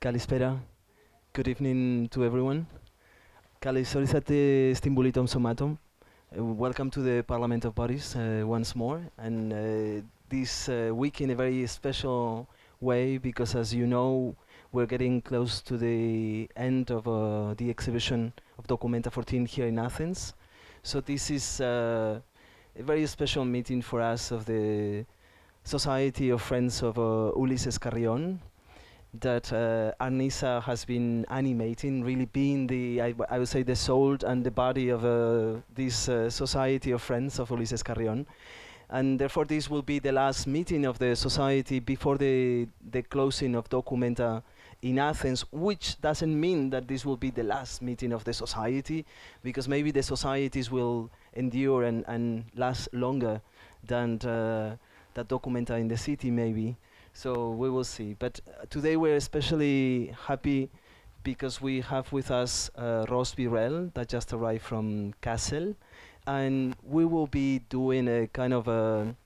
Kalispera. Good evening to everyone. Kalisorisate stimbulitum somatum. Welcome to the Parliament of Bodies once more, and this week in a very special way, because as you know, we're getting close to the end of the exhibition of Documenta 14 here in Athens. So this is a very special meeting for us of the Society of Friends of Ulises Carrión, that Arnisa has been animating, really being the, I would say, the soul and the body of this Society of Friends of Ulises Carrión. And therefore this will be the last meeting of the society before the closing of Documenta in Athens, which doesn't mean that this will be the last meeting of the society, because maybe the societies will endure and last longer than that Documenta in the city maybe. So we will see. But today we're especially happy because we have with us Ross Birrell, that just arrived from Kassel, and we will be doing a kind of a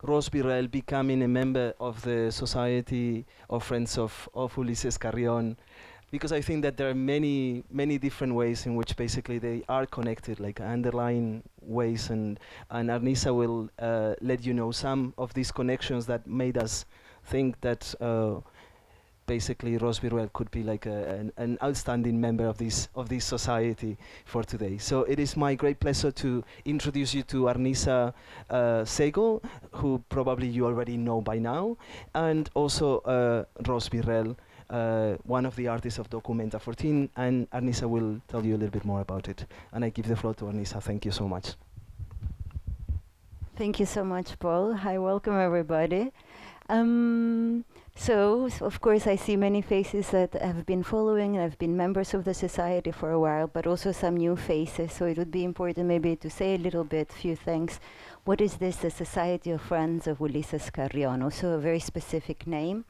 Ross Birrell becoming a member of the Society of Friends of Ulises Carrión, because I think that there are many different ways in which basically they are connected, like underlying ways, and Arnisa will let you know some of these connections that made us think that basically Ross Birrell could be like an outstanding member of this society for today. So it is my great pleasure to introduce you to Arnisa Segel, who probably you already know by now, and also Ross Birrell, one of the artists of Documenta 14, and Arnisa will tell you a little bit more about it. And I give the floor to Arnisa. Thank you so much. Thank you so much, Paul. Hi, welcome everybody. So, of course, I see many faces that have been following and have been members of the society for a while, but also some new faces. So it would be important maybe to say a little bit, few things. What is this, the Society of Friends of Ulises Carrión? Also a very specific name.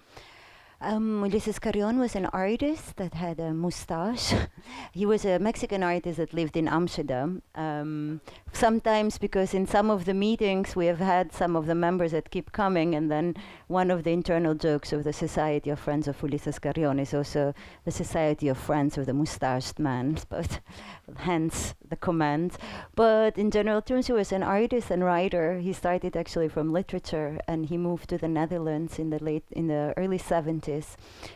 Ulises Carrión was an artist that had a mustache. He was a Mexican artist that lived in Amsterdam. Sometimes, because in some of the meetings we have had some of the members that keep coming, and then one of the internal jokes of the Society of Friends of Ulises Carrión is also the Society of Friends of the Mustached Man, but hence the comment. But in general terms, he was an artist and writer. He started actually from literature, and he moved to the Netherlands in the early 70s.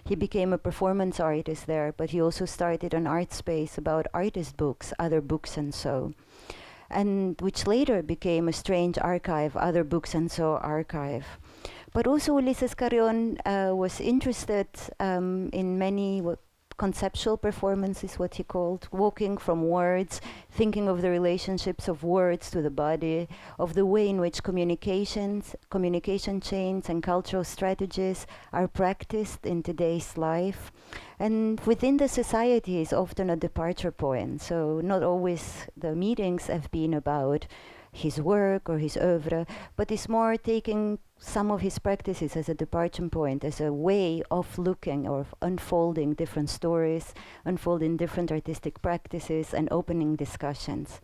He became a performance artist there, but he also started an art space about artist books, other books and so, and which later became a strange archive, other books and so archive. But also Ulises Carrión was interested in many conceptual performances, what he called, walking from words, thinking of the relationships of words to the body, of the way in which communication chains and cultural strategies are practiced in today's life. And within the society is often a departure point. So not always the meetings have been about his work or his oeuvre, but it's more taking some of his practices as a departure point, as a way of looking or of unfolding different stories, unfolding different artistic practices, and opening discussions.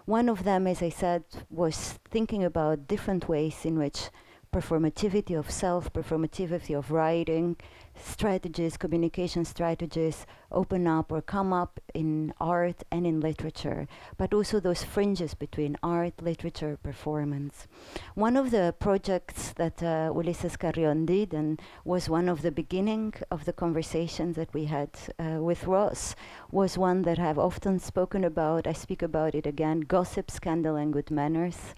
One of them, as I said, was thinking about different ways in which performativity of self, performativity of writing, strategies, communication strategies open up or come up in art and in literature, but also those fringes between art, literature, performance. One of the projects that Ulises Carrión did, and was one of the beginning of the conversations that we had with Ross, was one that I've often spoken about. I speak about it again, Gossip, Scandal and Good Manners,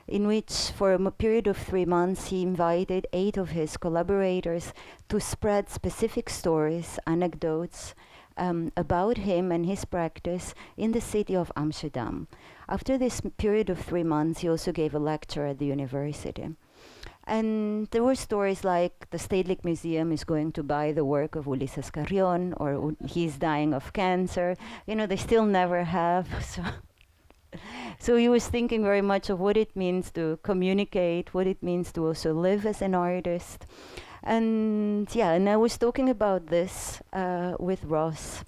in which for a period of 3 months he invited 8 of his collaborators to spread specific stories, anecdotes about him and his practice in the city of Amsterdam. After this period of 3 months, he also gave a lecture at the university. And there were stories like the Stedelijk Museum is going to buy the work of Ulises Carrión, or he's dying of cancer. You know, they still never have. So he was thinking very much of what it means to communicate, what it means to also live as an artist. And yeah, and I was talking about this with Ross.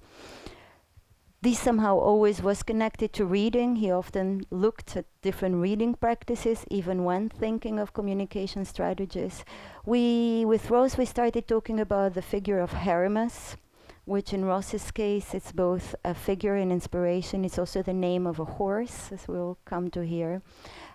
This somehow always was connected to reading. He often looked at different reading practices, even when thinking of communication strategies. With Ross, we started talking about the figure of Hermes, which in Ross's case, it's both a figure and inspiration. It's also the name of a horse, as we'll come to here.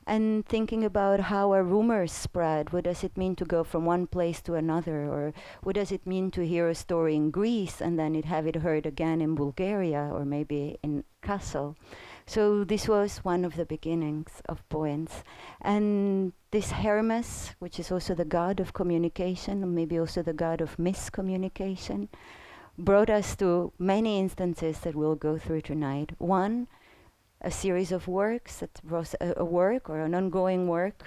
And thinking about how a rumor spread. What does it mean to go from one place to another? Or what does it mean to hear a story in Greece and then have it heard again in Bulgaria or maybe in Kassel? So this was one of the beginnings of poems. And this Hermes, which is also the god of communication, and maybe also the god of miscommunication, brought us to many instances that we'll go through tonight. One, a series of works that Ross, a work or an ongoing work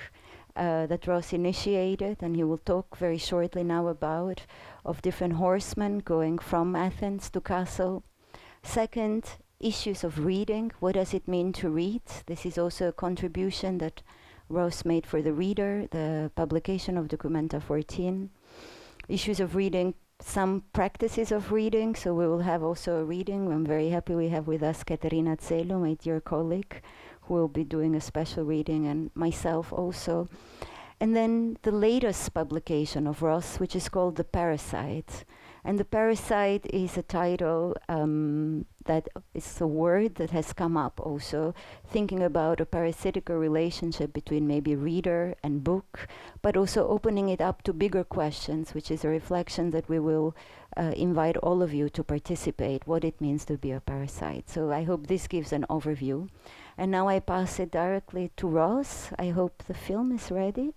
that Ross initiated, and he will talk very shortly now about, of different horsemen going from Athens to Kassel. Second, issues of reading. What does it mean to read? This is also a contribution that Ross made for the reader, the publication of Documenta 14. Issues of reading, some practices of reading, so we will have also a reading. I'm very happy we have with us Katerina Tselu, my dear colleague, who will be doing a special reading, and myself also. And then the latest publication of Ross, which is called The Parasite. And The Parasite is a title that is a word that has come up also, thinking about a parasitical relationship between maybe reader and book, but also opening it up to bigger questions, which is a reflection that we will invite all of you to participate, what it means to be a parasite. So I hope this gives an overview. And now I pass it directly to Ross. I hope the film is ready.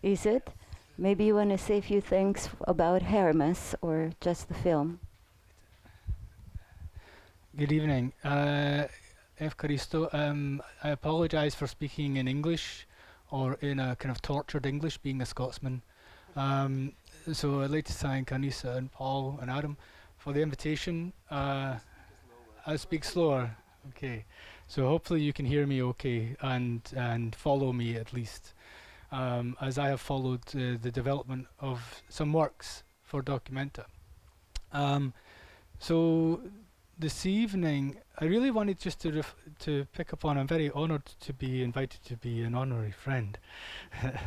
Is it? Maybe you want to say a few things about Hermes or just the film. Good evening. Evcharisto, I apologize for speaking in English or in a kind of tortured English, being a Scotsman. So I'd like to thank Anissa and Paul and Adam for the invitation. I'll speak slower. Okay. So hopefully you can hear me okay and follow me at least, as I have followed the development of some works for Documenta. So this evening, I really wanted just to pick up on, I'm very honoured to be invited to be an honorary friend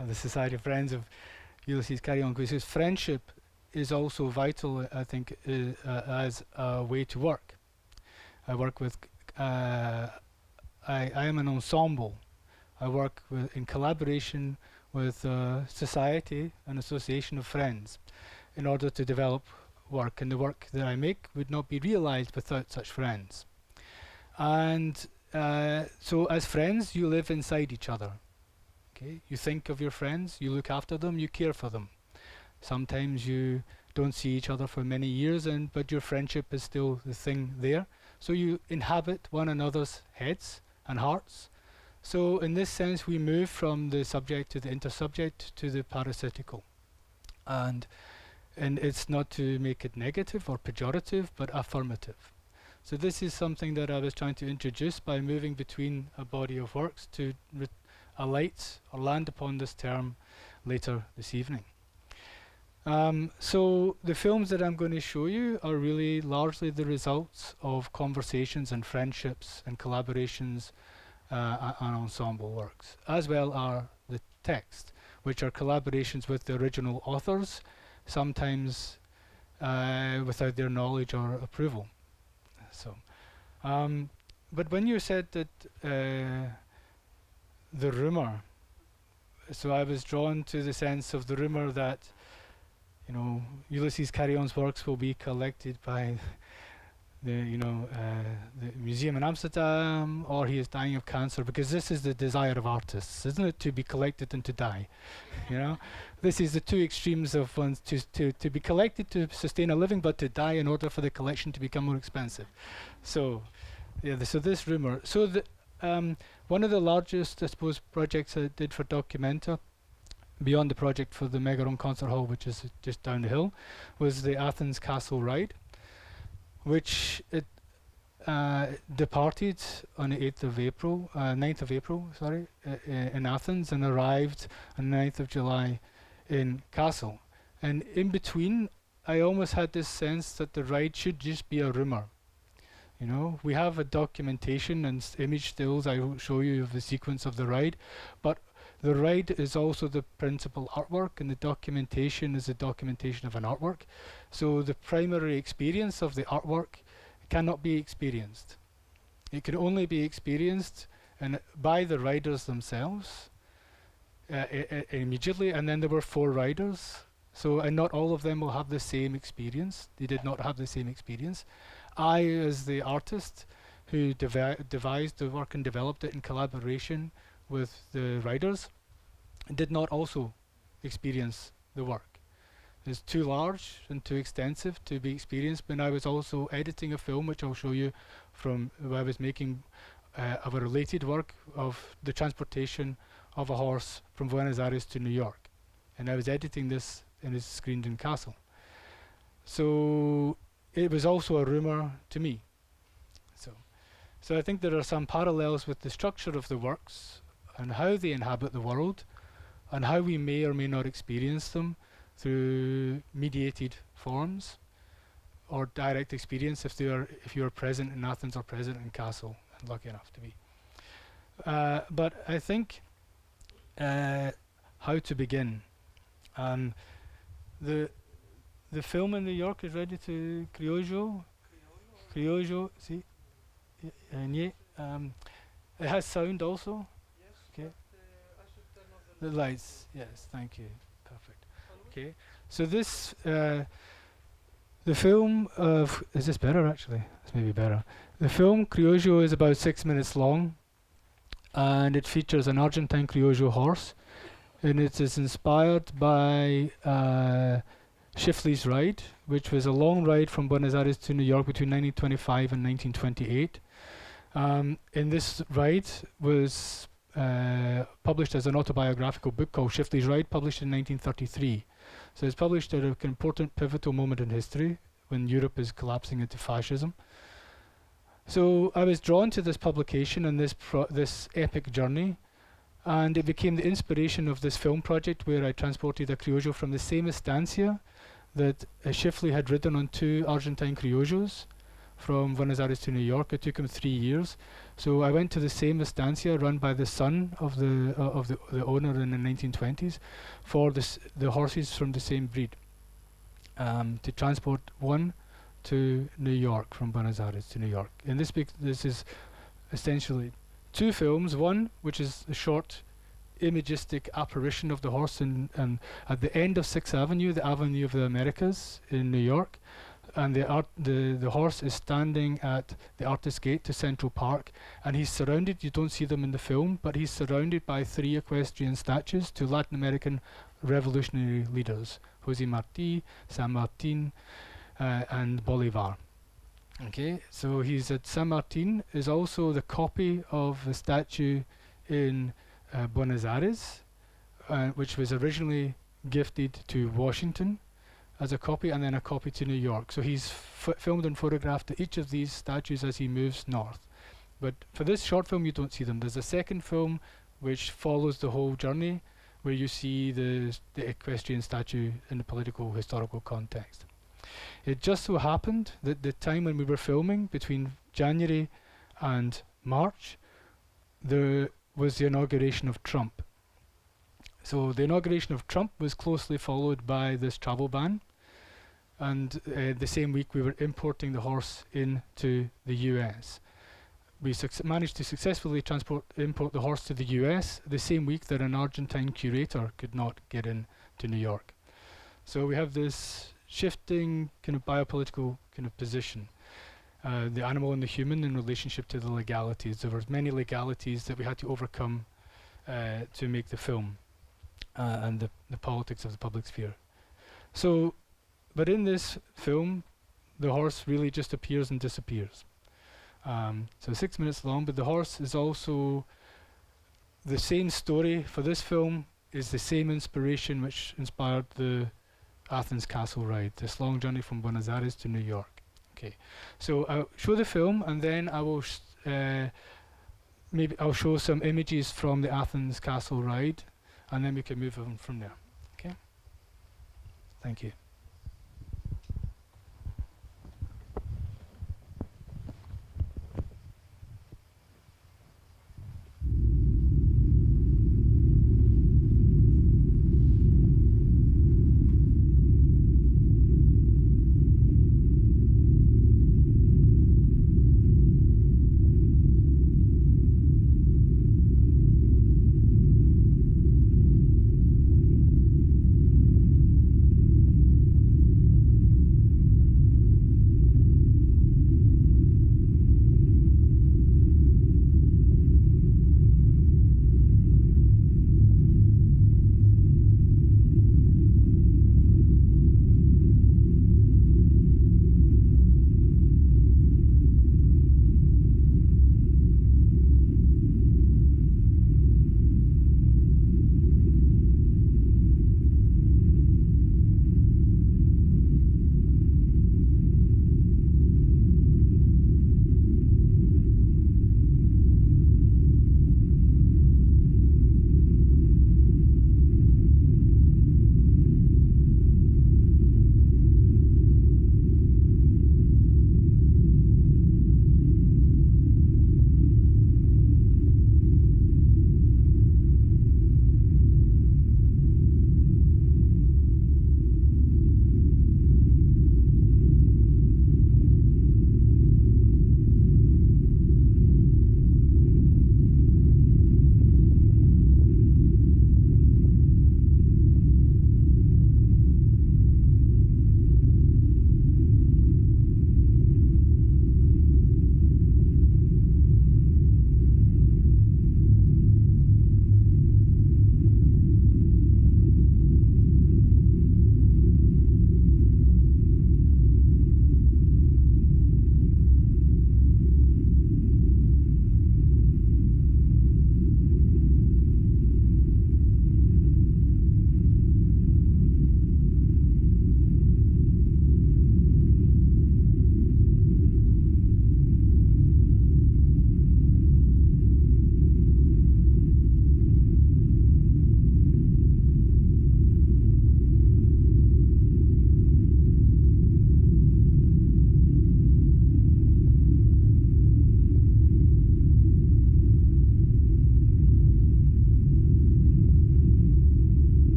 of the Society of Friends of Ulises Carrión, because his friendship is also vital, I think, as a way to work. I work with, I am an ensemble. I work in collaboration with society, an association of friends, in order to develop work, and the work that I make would not be realized without such friends. And so as friends, you live inside each other. Okay? You think of your friends, you look after them, you care for them. Sometimes you don't see each other for many years, but your friendship is still the thing there. So you inhabit one another's heads and hearts. So in this sense, we move from the subject to the intersubject to the parasitical. And it's not to make it negative or pejorative, but affirmative. So this is something that I was trying to introduce by moving between a body of works to alight or land upon this term later this evening. So the films that I'm going to show you are really largely the results of conversations and friendships and collaborations and ensemble works, as well are the text, which are collaborations with the original authors, sometimes without their knowledge or approval. So, but when you said that the rumor, so I was drawn to the sense of the rumor that, you know, Ulises Carrión's works will be collected by the museum in Amsterdam, or he is dying of cancer, because this is the desire of artists, isn't it, to be collected and to die? You know, this is the two extremes of ones to be collected to sustain a living, but to die in order for the collection to become more expensive. So, yeah, so this rumor. So the one of the largest, I suppose, projects I did for Documenta, beyond the project for the Megaron Concert Hall, which is just down the hill, was the Athens-Kassel Ride, which it departed on the 9th of April, in Athens, and arrived on the 9th of July in Kassel. And in between, I almost had this sense that the ride should just be a rumor. You know, we have a documentation and image stills I will show you of the sequence of the ride, but the ride is also the principal artwork, and the documentation is the documentation of an artwork. So the primary experience of the artwork cannot be experienced. It can only be experienced by the riders themselves immediately, and then there were 4 riders. So, and not all of them will have the same experience. They did not have the same experience. I, as the artist who devised the work and developed it in collaboration with the riders, did not also experience the work. It's too large and too extensive to be experienced. But I was also editing a film, which I'll show you, from I was making of a related work of the transportation of a horse from Buenos Aires to New York, and I was editing this and it's screened in Kassel. So it was also a rumor to me. So I think there are some parallels with the structure of the works and how they inhabit the world and how we may or may not experience them through mediated forms or direct experience if you are present in Athens or present in Kassel, and lucky enough to be. But I think how to begin. The film in New York is ready to Criollo, see? It has sound also? Yes. Okay. The lights, yes, thank you. Perfect. Okay. So this, the film of, is this better actually? This may be better. The film Criollo is about 6 minutes long, and it features an Argentine Criollo horse, and it is inspired by Shipley's Ride, which was a long ride from Buenos Aires to New York between 1925 and 1928. And this ride was published as an autobiographical book called Shipley's Ride, published in 1933. So it's published at an important pivotal moment in history when Europe is collapsing into fascism. So I was drawn to this publication and this epic journey, and it became the inspiration of this film project where I transported a Criollo from the same estancia that Shipley had ridden on 2 Argentine Criollos from Buenos Aires to New York. It took him 3 years. So I went to the same estancia run by the son of the owner in the 1920s for the horses from the same breed, to transport one to New York from Buenos Aires to New York. And this is essentially 2 films, one which is a short imagistic apparition of the horse and at the end of 6th Avenue, the Avenue of the Americas in New York, and the horse is standing at the Artist Gate to Central Park, and he's surrounded, you don't see them in the film, but he's surrounded by 3 equestrian statues to Latin American revolutionary leaders, Jose Marti, San Martin, and Bolivar. Okay, so he's at San Martin is also the copy of the statue in Buenos Aires, which was originally gifted to Washington as a copy, and then a copy to New York. So he's filmed and photographed each of these statues as he moves north. But for this short film you don't see them. There's a second film which follows the whole journey, where you see the equestrian statue in the political historical context. It just so happened that the time when we were filming, between January and March, there was the inauguration of Trump. So the inauguration of Trump was closely followed by this travel ban, and the same week we were importing the horse into the US. We managed to successfully import the horse to the US the same week that an Argentine curator could not get in to New York. So we have this shifting kind of biopolitical kind of position. The animal and the human in relationship to the legalities. There were many legalities that we had to overcome to make the film, and the politics of the public sphere. So, but in this film, the horse really just appears and disappears. So 6 minutes long, but the horse is also the same story for this film, is the same inspiration which inspired the Athens-Kassel Ride, this long journey from Buenos Aires to New York. Okay, so I'll show the film, and then I will maybe I'll show some images from the Athens-Kassel Ride, and then we can move on from there. Okay, thank you.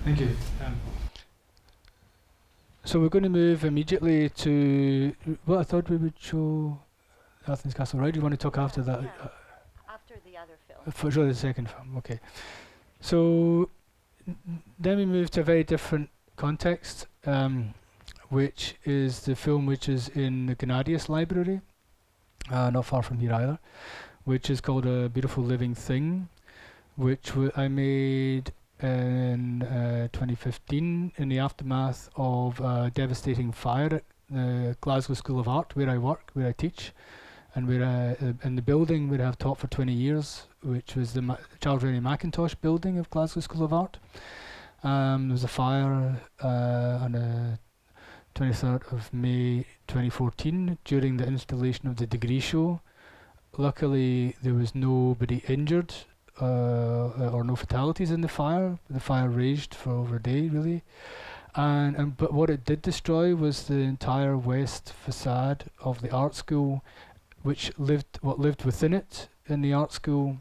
Thank you. So we're going to move immediately to, well, I thought we would show Athens-Kassel Ride. Do you want to talk after that? After the other film. For sure, the second film, okay. So then we move to a very different context, which is the film which is in the Gennadius Library, not far from here either, which is called A Beautiful Living Thing, which I made in 2015 in the aftermath of a devastating fire at the Glasgow School of Art, where I work, where I teach, and where in the building where I've taught for 20 years, which was the Charles Rennie Mackintosh building of Glasgow School of Art. There was a fire on the 23rd of May 2014 during the installation of the degree show. Luckily, there was nobody injured or no fatalities in the fire. The fire raged for over a day, really. But what it did destroy was the entire west facade of the art school, which what lived within it in the art school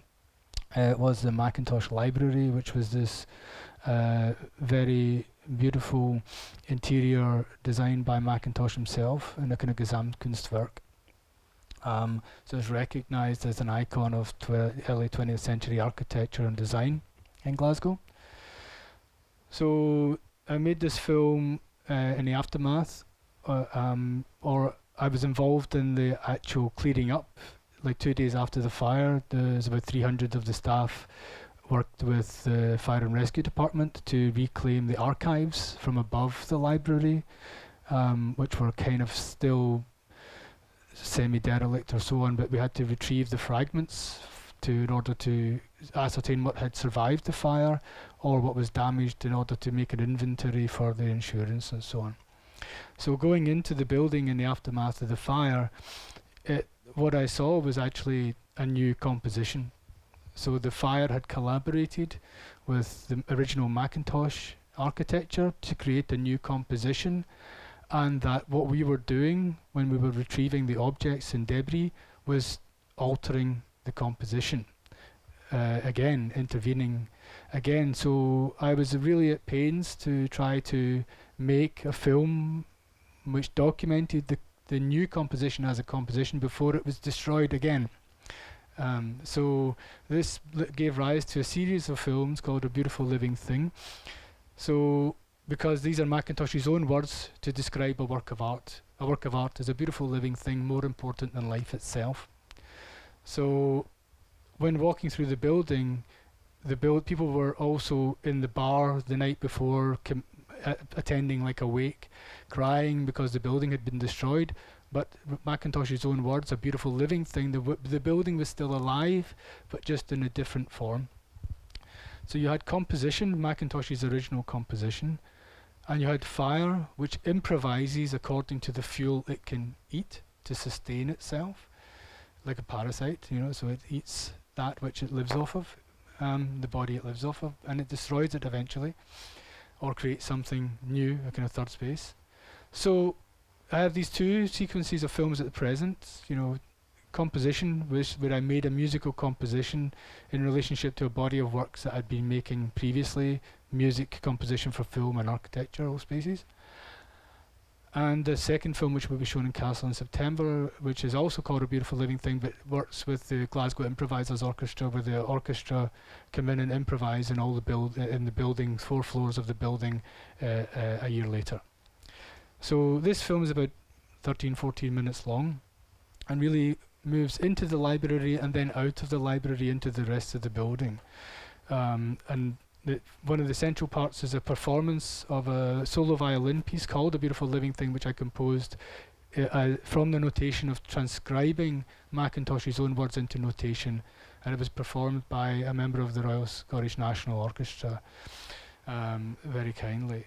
was the Mackintosh Library, which was this very beautiful interior designed by Mackintosh himself in a kind of Gesamtkunstwerk. So it's recognised as an icon of early 20th century architecture and design in Glasgow. So I made this film in the aftermath, or I was involved in the actual clearing up. Like 2 days after the fire, there's about 300 of the staff worked with the Fire and Rescue Department to reclaim the archives from above the library, which were kind of still semi-derelict or so on, but we had to retrieve the fragments in order to ascertain what had survived the fire or what was damaged in order to make an inventory for the insurance and so on. So going into the building in the aftermath of the fire, what I saw was actually a new composition. So the fire had collaborated with the original Mackintosh architecture to create a new composition, and that what we were doing when we were retrieving the objects and debris was altering the composition, again, intervening again. So I was really at pains to try to make a film which documented the new composition as a composition before it was destroyed again. So this gave rise to a series of films called A Beautiful Living Thing. So because these are Mackintosh's own words to describe a work of art. A work of art is a beautiful living thing, more important than life itself. So when walking through the building, people were also in the bar the night before attending like a wake, crying because the building had been destroyed. But Mackintosh's own words, a beautiful living thing, the building was still alive, but just in a different form. So you had composition, Mackintosh's original composition, and you had fire, which improvises according to the fuel it can eat to sustain itself, like a parasite, so it eats that which it lives off of, the body it lives off of, and it destroys it eventually, or creates something new, a kind of third space. So I have these two sequences of films at the present, composition, where I made a musical composition in relationship to a body of works that I'd been making previously, music composition for film and architectural spaces. And the second film, which will be shown in Kassel in September, which is also called A Beautiful Living Thing, but works with the Glasgow Improvisers Orchestra, where the orchestra come in and improvise in all in the building, 4 floors of the building, a year later. So this film is about 13-14 minutes long, and really moves into the library and then out of the library into the rest of the building. And one of the central parts is a performance of a solo violin piece called A Beautiful Living Thing, which I composed from the notation of transcribing Mackintosh's own words into notation, and it was performed by a member of the Royal Scottish National Orchestra, very kindly.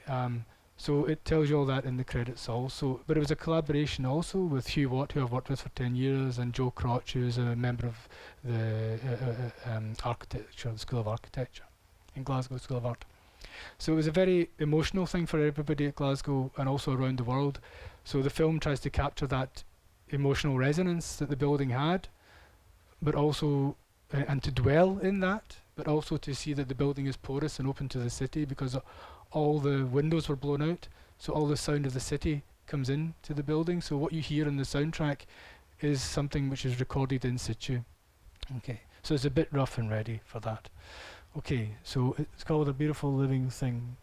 So it tells you all that in the credits also. But it was a collaboration also with Hugh Watt, who I've worked with for 10 years, and Joe Crotch, who's a member of the the School of Architecture in Glasgow School of Art. So it was a very emotional thing for everybody at Glasgow and also around the world. So the film tries to capture that emotional resonance that the building had, but also, and to dwell in that, but also to see that the building is porous and open to the city, because all the windows were blown out, so all the sound of the city comes in to the building. So what you hear in the soundtrack is something which is recorded in situ. Okay, so it's a bit rough and ready for that. Okay, so it's called A Beautiful Living Thing.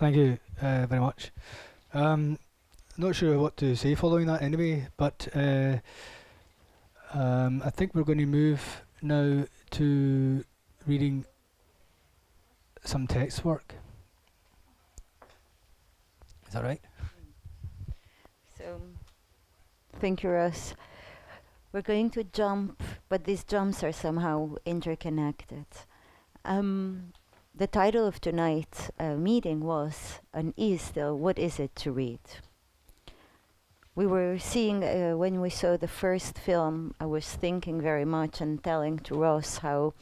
Thank you very much. Not sure what to say following that anyway, but I think we're going to move now to reading some text work. Is that right? So, thank you, Ross. We're going to jump, but these jumps are somehow interconnected. The title of tonight's meeting was, and is still, what is it to read? We were seeing, when we saw the first film, I was thinking very much and telling to Ross how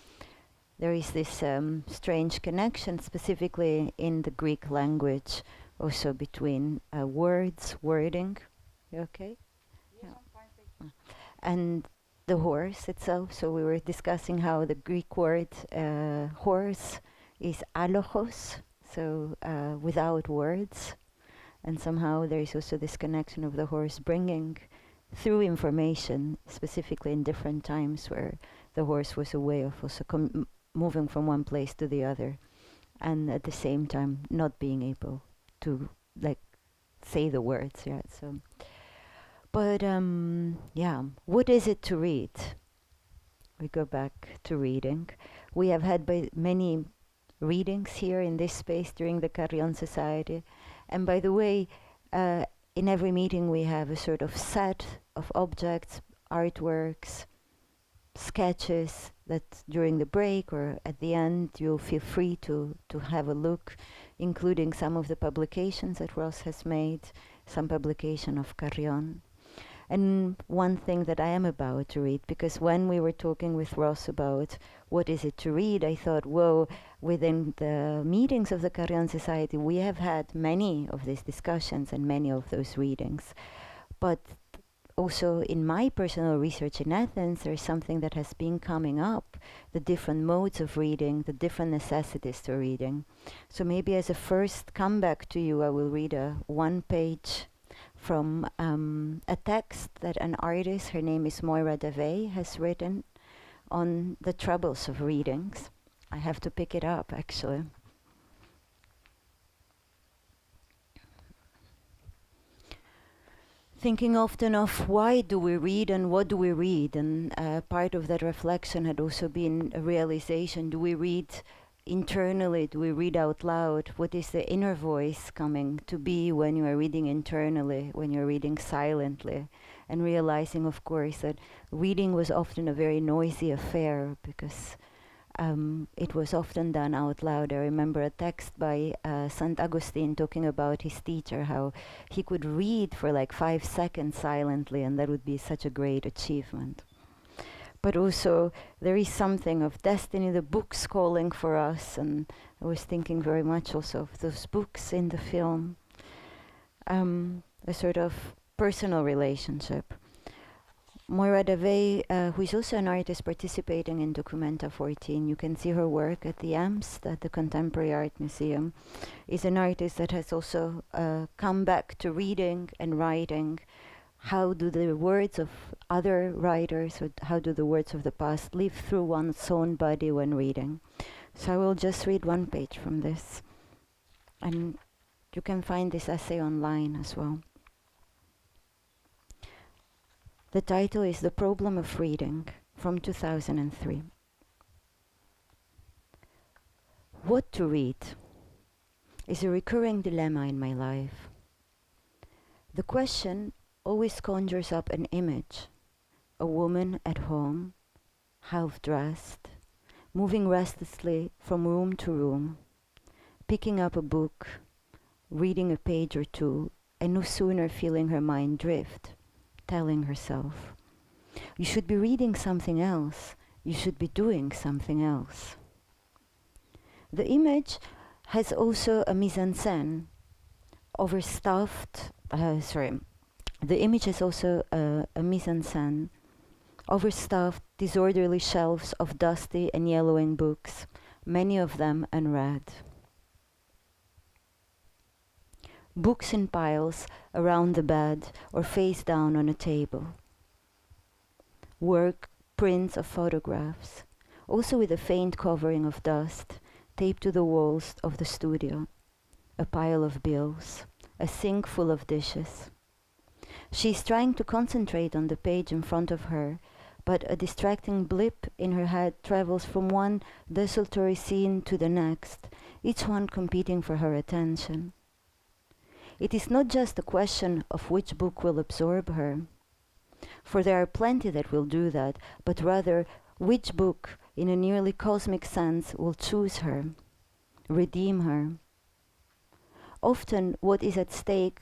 there is this strange connection, specifically in the Greek language, also between words, wording. You okay? Yeah. And the horse itself. So we were discussing how the Greek word horse is alogos, so without words. And somehow there is also this connection of the horse bringing through information, specifically in different times where the horse was a way of also moving from one place to the other, and at the same time not being able to like say the words. Yeah. So, but yeah, what is it to read? We go back to reading. We have had many readings here in this space during the Carrión Society. And by the way, in every meeting we have a sort of set of objects, artworks, sketches that during the break or at the end you'll feel free to have a look, including some of the publications that Ross has made, some publication of Carrión. And one thing that I am about to read, because when we were talking with Ross about what is it to read, I thought, whoa, within the meetings of the Carrión Society, we have had many of these discussions and many of those readings. But also in my personal research in Athens, there is something that has been coming up, the different modes of reading, the different necessities to reading. So maybe as a first comeback to you, I will read a one-page from a text that an artist, her name is Moira Davey, has written on the troubles of readings. I have to pick it up, actually. Thinking often of why do we read and what do we read, and part of that reflection had also been a realization, do we read internally, do we read out loud? What is the inner voice coming to be when you are reading internally, when you're reading silently? And realizing, of course, that reading was often a very noisy affair because it was often done out loud. I remember a text by St. Augustine talking about his teacher, how he could read for like 5 seconds silently, and that would be such a great achievement. But also there is something of destiny, the books calling for us, and I was thinking very much also of those books in the film, a sort of personal relationship. Moira Davey, who is also an artist participating in Documenta 14, you can see her work at the AMST, at the Contemporary Art Museum, is an artist that has also come back to reading and writing. How do the words of other writers, or how do the words of the past live through one's own body when reading? So I will just read one page from this. And you can find this essay online as well. The title is The Problem of Reading, from 2003. What to read is a recurring dilemma in my life. The question always conjures up an image, a woman at home, half-dressed, moving restlessly from room to room, picking up a book, reading a page or two, and no sooner feeling her mind drift, telling herself, you should be reading something else, you should be doing something else. The image has also a mise-en-scène, overstuffed, the image has also a mise-en-scène, overstuffed, disorderly shelves of dusty and yellowing books, many of them unread. Books in piles around the bed or face down on a table. Work, prints of photographs, also with a faint covering of dust, taped to the walls of the studio. a pile of bills, a sink full of dishes. She's trying to concentrate on the page in front of her, but a distracting blip in her head travels from one desultory scene to the next, each one competing for her attention. It is not just a question of which book will absorb her, for there are plenty that will do that, but rather which book, in a nearly cosmic sense, will choose her, redeem her. Often what is at stake,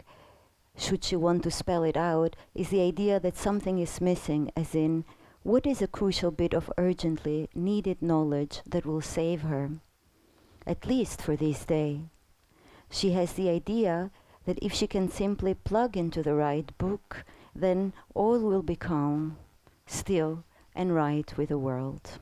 should she want to spell it out, is the idea that something is missing, as in, what is a crucial bit of urgently needed knowledge that will save her, at least for this day. She has the idea that if she can simply plug into the right book, then all will be calm, still, and right with the world.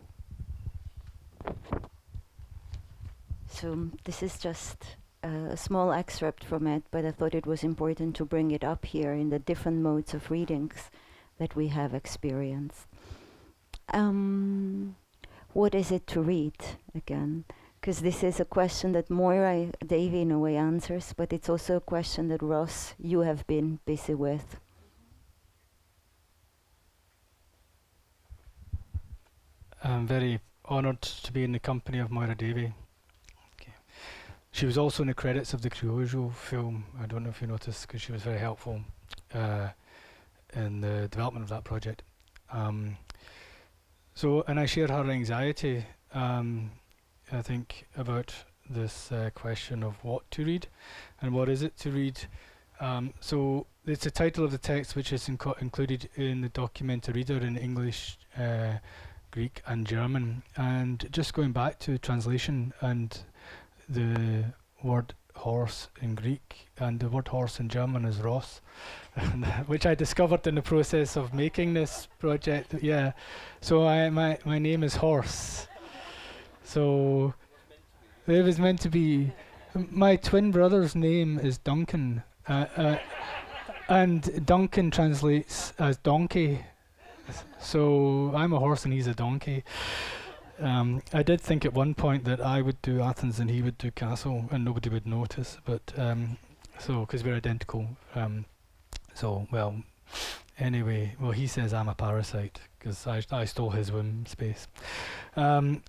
So this is just a small excerpt from it, but I thought it was important to bring it up here in the different modes of readings that we have experienced. What is it to read, again? Because this is a question that Moira Davey in a way answers, but it's also a question that Ross, you have been busy with. I'm very honoured to be in the company of Moira Davey. Okay. She was also in the credits of the Carrión film. I don't know if you noticed, because she was very helpful in the development of that project. And I share her anxiety, I think, about this question of what to read and what is it to read. So it's the title of the text, which is included in the documenta reader in English, Greek and German. And just going back to translation and the word horse in Greek and the word horse in German is Ross, which I discovered in the process of making this project. Yeah, so my name is Horse. So it was meant to be. My twin brother's name is Duncan, and Duncan translates as donkey. So I'm a horse and he's a donkey. I did think at one point that I would do Athens and he would do Kassel and nobody would notice, but so because we're identical. Anyway, he says I'm a parasite because I stole his womb space.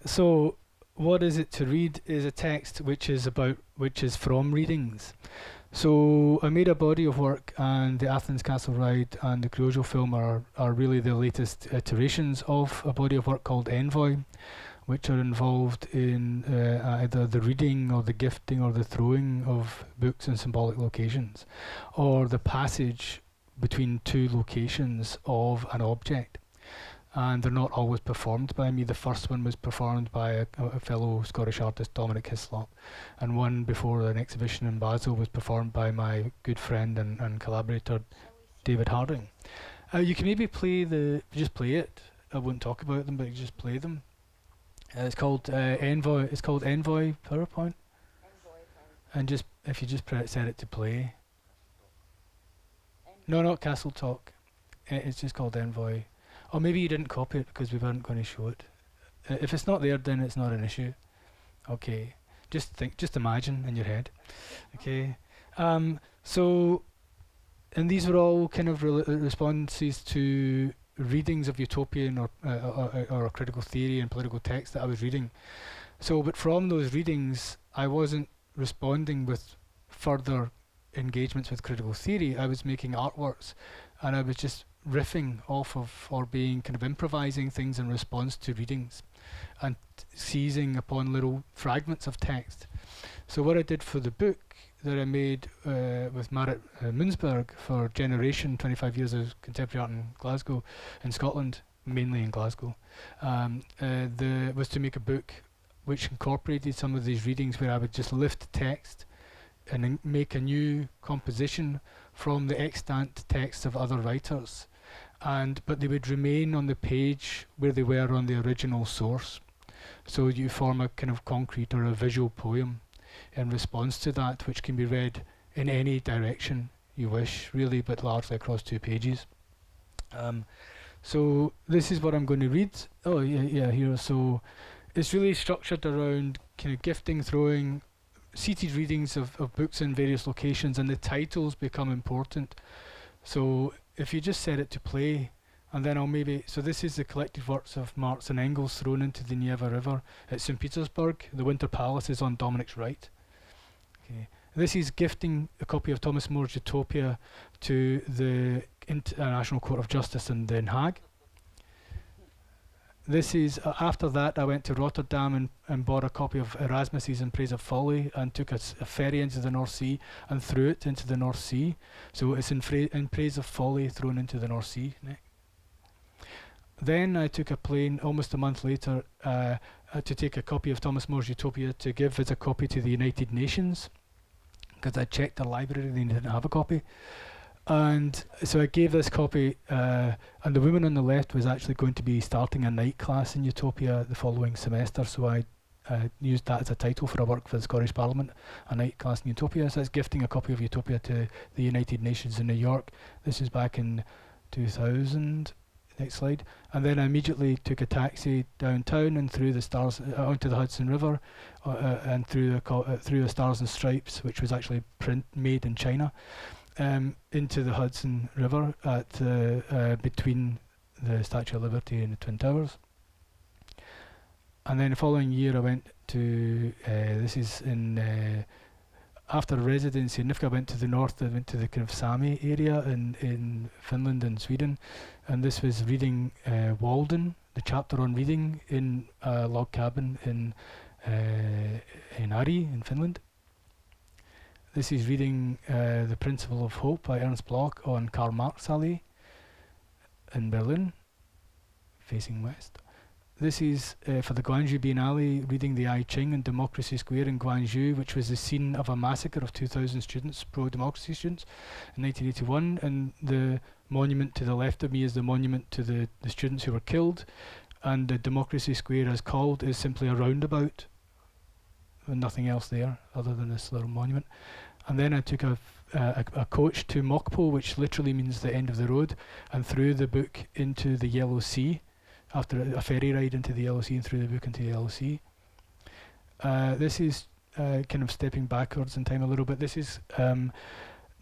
So what is it to read is a text which is from readings. So I made a body of work, and the Athens-Kassel Ride and the Carrión film are really the latest iterations of a body of work called Envoy, which are involved in either the reading or the gifting or the throwing of books in symbolic locations, or the passage between two locations of an object. And they're not always performed by me. The first one was performed by a fellow Scottish artist, Dominic Hislop, and one before an exhibition in Basel was performed by my good friend and collaborator, David Harding. You can maybe just play it. I won't talk about them, but you just play them. It's called Envoy. It's called Envoy PowerPoint. And just if you just set it to play. No, not Castle Talk. It's just called Envoy. Or maybe you didn't copy it because we weren't going to show it. If it's not there, then it's not an issue. Okay. Just imagine in your head. Okay. And these were all kind of responses to readings of utopian or critical theory and political text that I was reading. But from those readings, I wasn't responding with further engagements with critical theory. I was making artworks, and I was just riffing off of or being kind of improvising things in response to readings and seizing upon little fragments of text. So what I did for the book that I made with Marit Munzberg for Generation, 25 years of contemporary art in Glasgow, in Scotland, mainly in Glasgow, was to make a book which incorporated some of these readings where I would just lift text and make a new composition from the extant texts of other writers. But they would remain on the page where they were on the original source. So you form a kind of concrete or a visual poem in response to that, which can be read in any direction you wish, really, but largely across 2 pages. So this is what I'm going to read. Here. So it's really structured around kind of gifting, throwing, seated readings of books in various locations, and the titles become important. So if you just set it to play, and then I'll maybe, so this is the collected works of Marx and Engels thrown into the Neva River at St. Petersburg. The Winter Palace is on Dominic's right. Okay. This is gifting a copy of Thomas More's Utopia to the International Court of Justice in Den Haag. This is, after that I went to Rotterdam and bought a copy of Erasmus's In Praise of Folly, and took a ferry into the North Sea and threw it into the North Sea. So it's in Praise of Folly thrown into the North Sea. Then I took a plane almost a month later to take a copy of Thomas More's Utopia to give as a copy to the United Nations, because I checked the library and they didn't have a copy. And so I gave this copy, and the woman on the left was actually going to be starting a night class in Utopia the following semester, so I used that as a title for a work for the Scottish Parliament, a night class in Utopia. So it's gifting a copy of Utopia to the United Nations in New York. This is back in 2000. Next slide. And then I immediately took a taxi downtown and through the Stars onto the Hudson River, and through the Stars and Stripes, which was actually made in China, into the Hudson River at between the Statue of Liberty and the Twin Towers. And then the following year I went to this is in after residency in Nifka, I went to the north. I went to the kind of Sami area in Finland and Sweden, and this was reading Walden, the chapter on reading in a log cabin in Ari in Finland. This is reading The Principle of Hope by Ernst Bloch on Karl Marx Allee in Berlin, facing west. This is for the Guangzhou Biennale, reading the I Ching in Democracy Square in Guangzhou, which was the scene of a massacre of 2,000 students, pro-democracy students, in 1981. And the monument to the left of me is the monument to the students who were killed. And the Democracy Square, as called, is simply a roundabout, and nothing else there other than this little monument. And then I took a coach to Mokpo, which literally means the end of the road, and threw the book into the Yellow Sea, after a ferry ride into the Yellow Sea, and threw the book into the Yellow Sea. This is kind of stepping backwards in time a little bit. This is the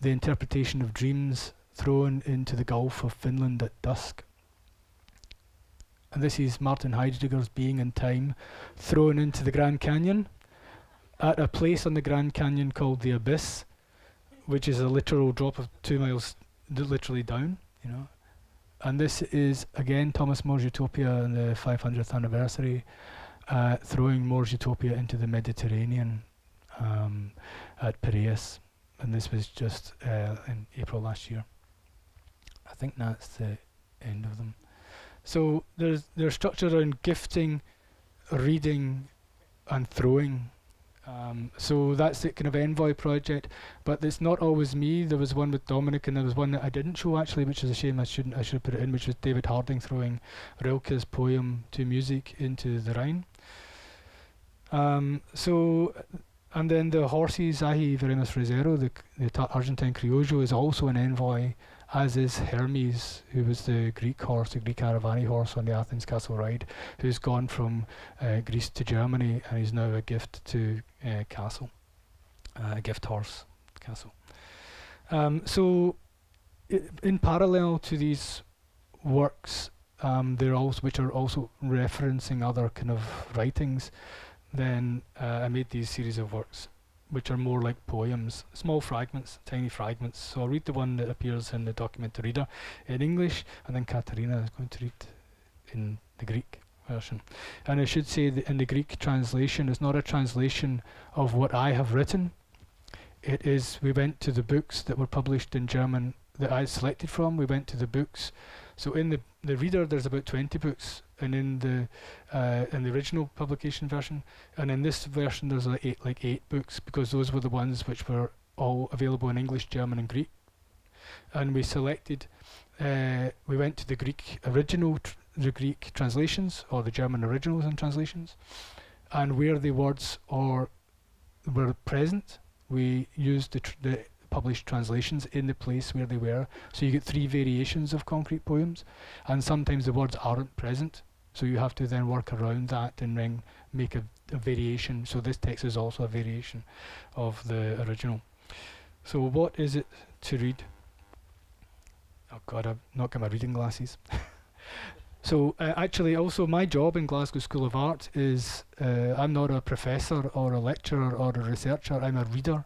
interpretation of dreams thrown into the Gulf of Finland at dusk. And this is Martin Heidegger's Being and Time thrown into the Grand Canyon at a place on the Grand Canyon called the Abyss, which is a literal drop of 2 miles literally down, you know. And this is again Thomas More's Utopia on the 500th anniversary, throwing More's Utopia into the Mediterranean at Piraeus, and this was just in April last year. I think that's the end of them. So they're structured around gifting, reading, and throwing. So that's the kind of envoy project, but it's not always me. There was one with Dominic, and there was one that I didn't show actually, which is a shame. I should put it in, which was David Harding throwing Rilke's poem To Music into the Rhine. And then the horses, Ahi Veremus Fresero, the Argentine Criollo, is also an envoy, as is Hermes, who was the Greek horse, the Greek Aravani horse on the Athens-Kassel Ride, who's gone from Greece to Germany and is now a gift to Kassel, a gift horse, Kassel. So in parallel to these works, which are also referencing other kind of writings, then I made these series of works which are more like poems, small fragments, tiny fragments. So I'll read the one that appears in the documenta reader in English, and then Katerina is going to read in the Greek version. And I should say that in the Greek translation, it's not a translation of what I have written. It is, we went to the books that were published in German that I selected from. We went to the books. So in the reader, there's about 20 books, and in the original publication version, and in this version, there's like eight books, because those were the ones which were all available in English, German, and Greek. And we selected. We went to the Greek the Greek translations, or the German originals and translations, and where the words were present, we used the published translations in the place where they were. So you get 3 variations of concrete poems, and sometimes the words aren't present, so you have to then work around that and make a variation. So this text is also a variation of the original. So what is it to read? Oh God, I've not got my reading glasses. So actually also my job in Glasgow School of Art is, I'm not a professor or a lecturer or a researcher, I'm a reader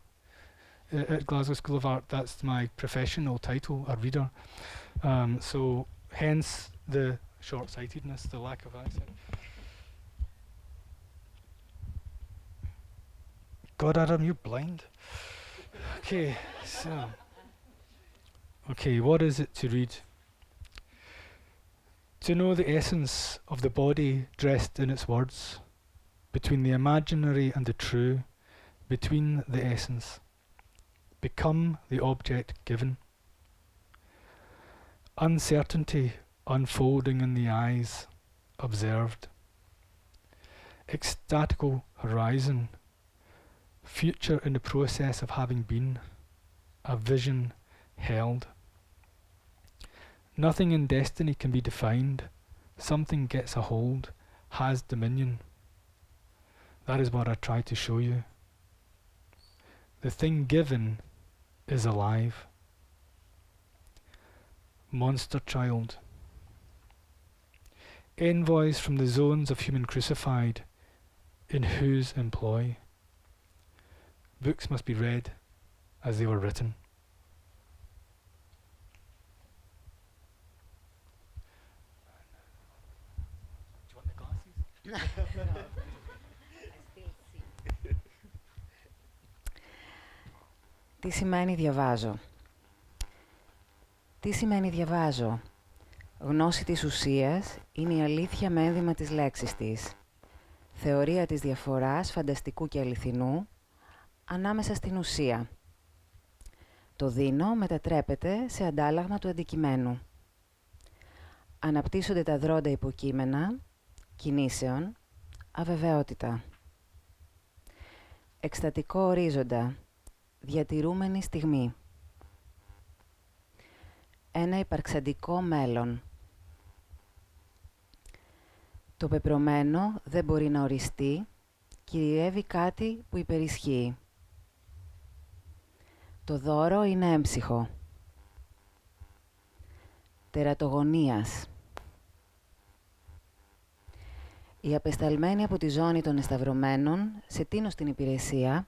at Glasgow School of Art. That's my professional title, a reader. So hence the short-sightedness, the lack of eyesight. God, Adam, you're blind. Okay, so. Okay, what is it to read? To know the essence of the body dressed in its words, between the imaginary and the true, between the essence, become the object given. Uncertainty unfolding in the eyes, observed. Ecstatical horizon, future in the process of having been, a vision held. Nothing in destiny can be defined. Something gets a hold, has dominion. That is what I try to show you. The thing given is alive. Monster child. Envoys from the zones of human crucified, in whose employ? Books must be read as they were written. Τι σημαίνει διαβάζω? Τι σημαίνει διαβάζω? Γνώση της ουσίας είναι η αλήθεια με ένδυμα της λέξης της. Θεωρία της διαφοράς φανταστικού και αληθινού ανάμεσα στην ουσία. Το δίνω μετατρέπεται σε αντάλλαγμα του αντικειμένου. Αναπτύσσονται τα δρόντα υποκείμενα, κινήσεων, αβεβαιότητα. Εκστατικό ορίζοντα, διατηρούμενη στιγμή. Ένα υπαρξαντικό μέλλον. Το πεπρωμένο δεν μπορεί να οριστεί, κυριεύει κάτι που υπερισχύει. Το δώρο είναι έμψυχο. Τερατογωνίας. Οι απεσταλμένοι από τη ζώνη των εσταυρωμένων σε τίνος στην υπηρεσία.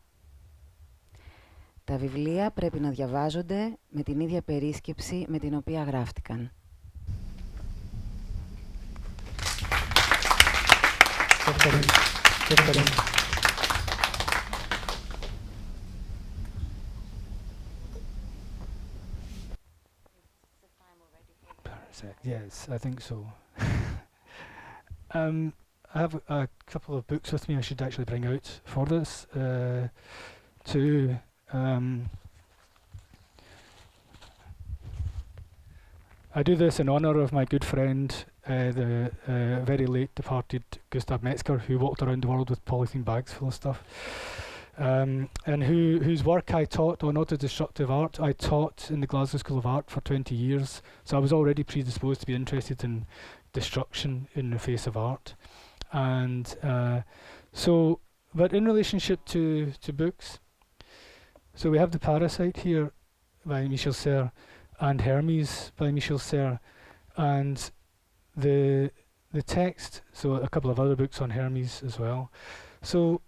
Τα βιβλία πρέπει να διαβάζονται με την ίδια περίσκεψη με την οποία γράφτηκαν. Parasite. Yes, I think so. I have a couple of books with me I should actually bring out for this. I do this in honour of my good friend, the very late departed Gustav Metzger, who walked around the world with polythene bags full of stuff, and whose work I taught on auto-destructive art. I taught in the Glasgow School of Art for 20 years, so I was already predisposed to be interested in destruction in the face of art. And but in relationship to books, so we have the Parasite here by Michel Serres and Hermes by Michel Serres, and the text, so a couple of other books on Hermes as well. So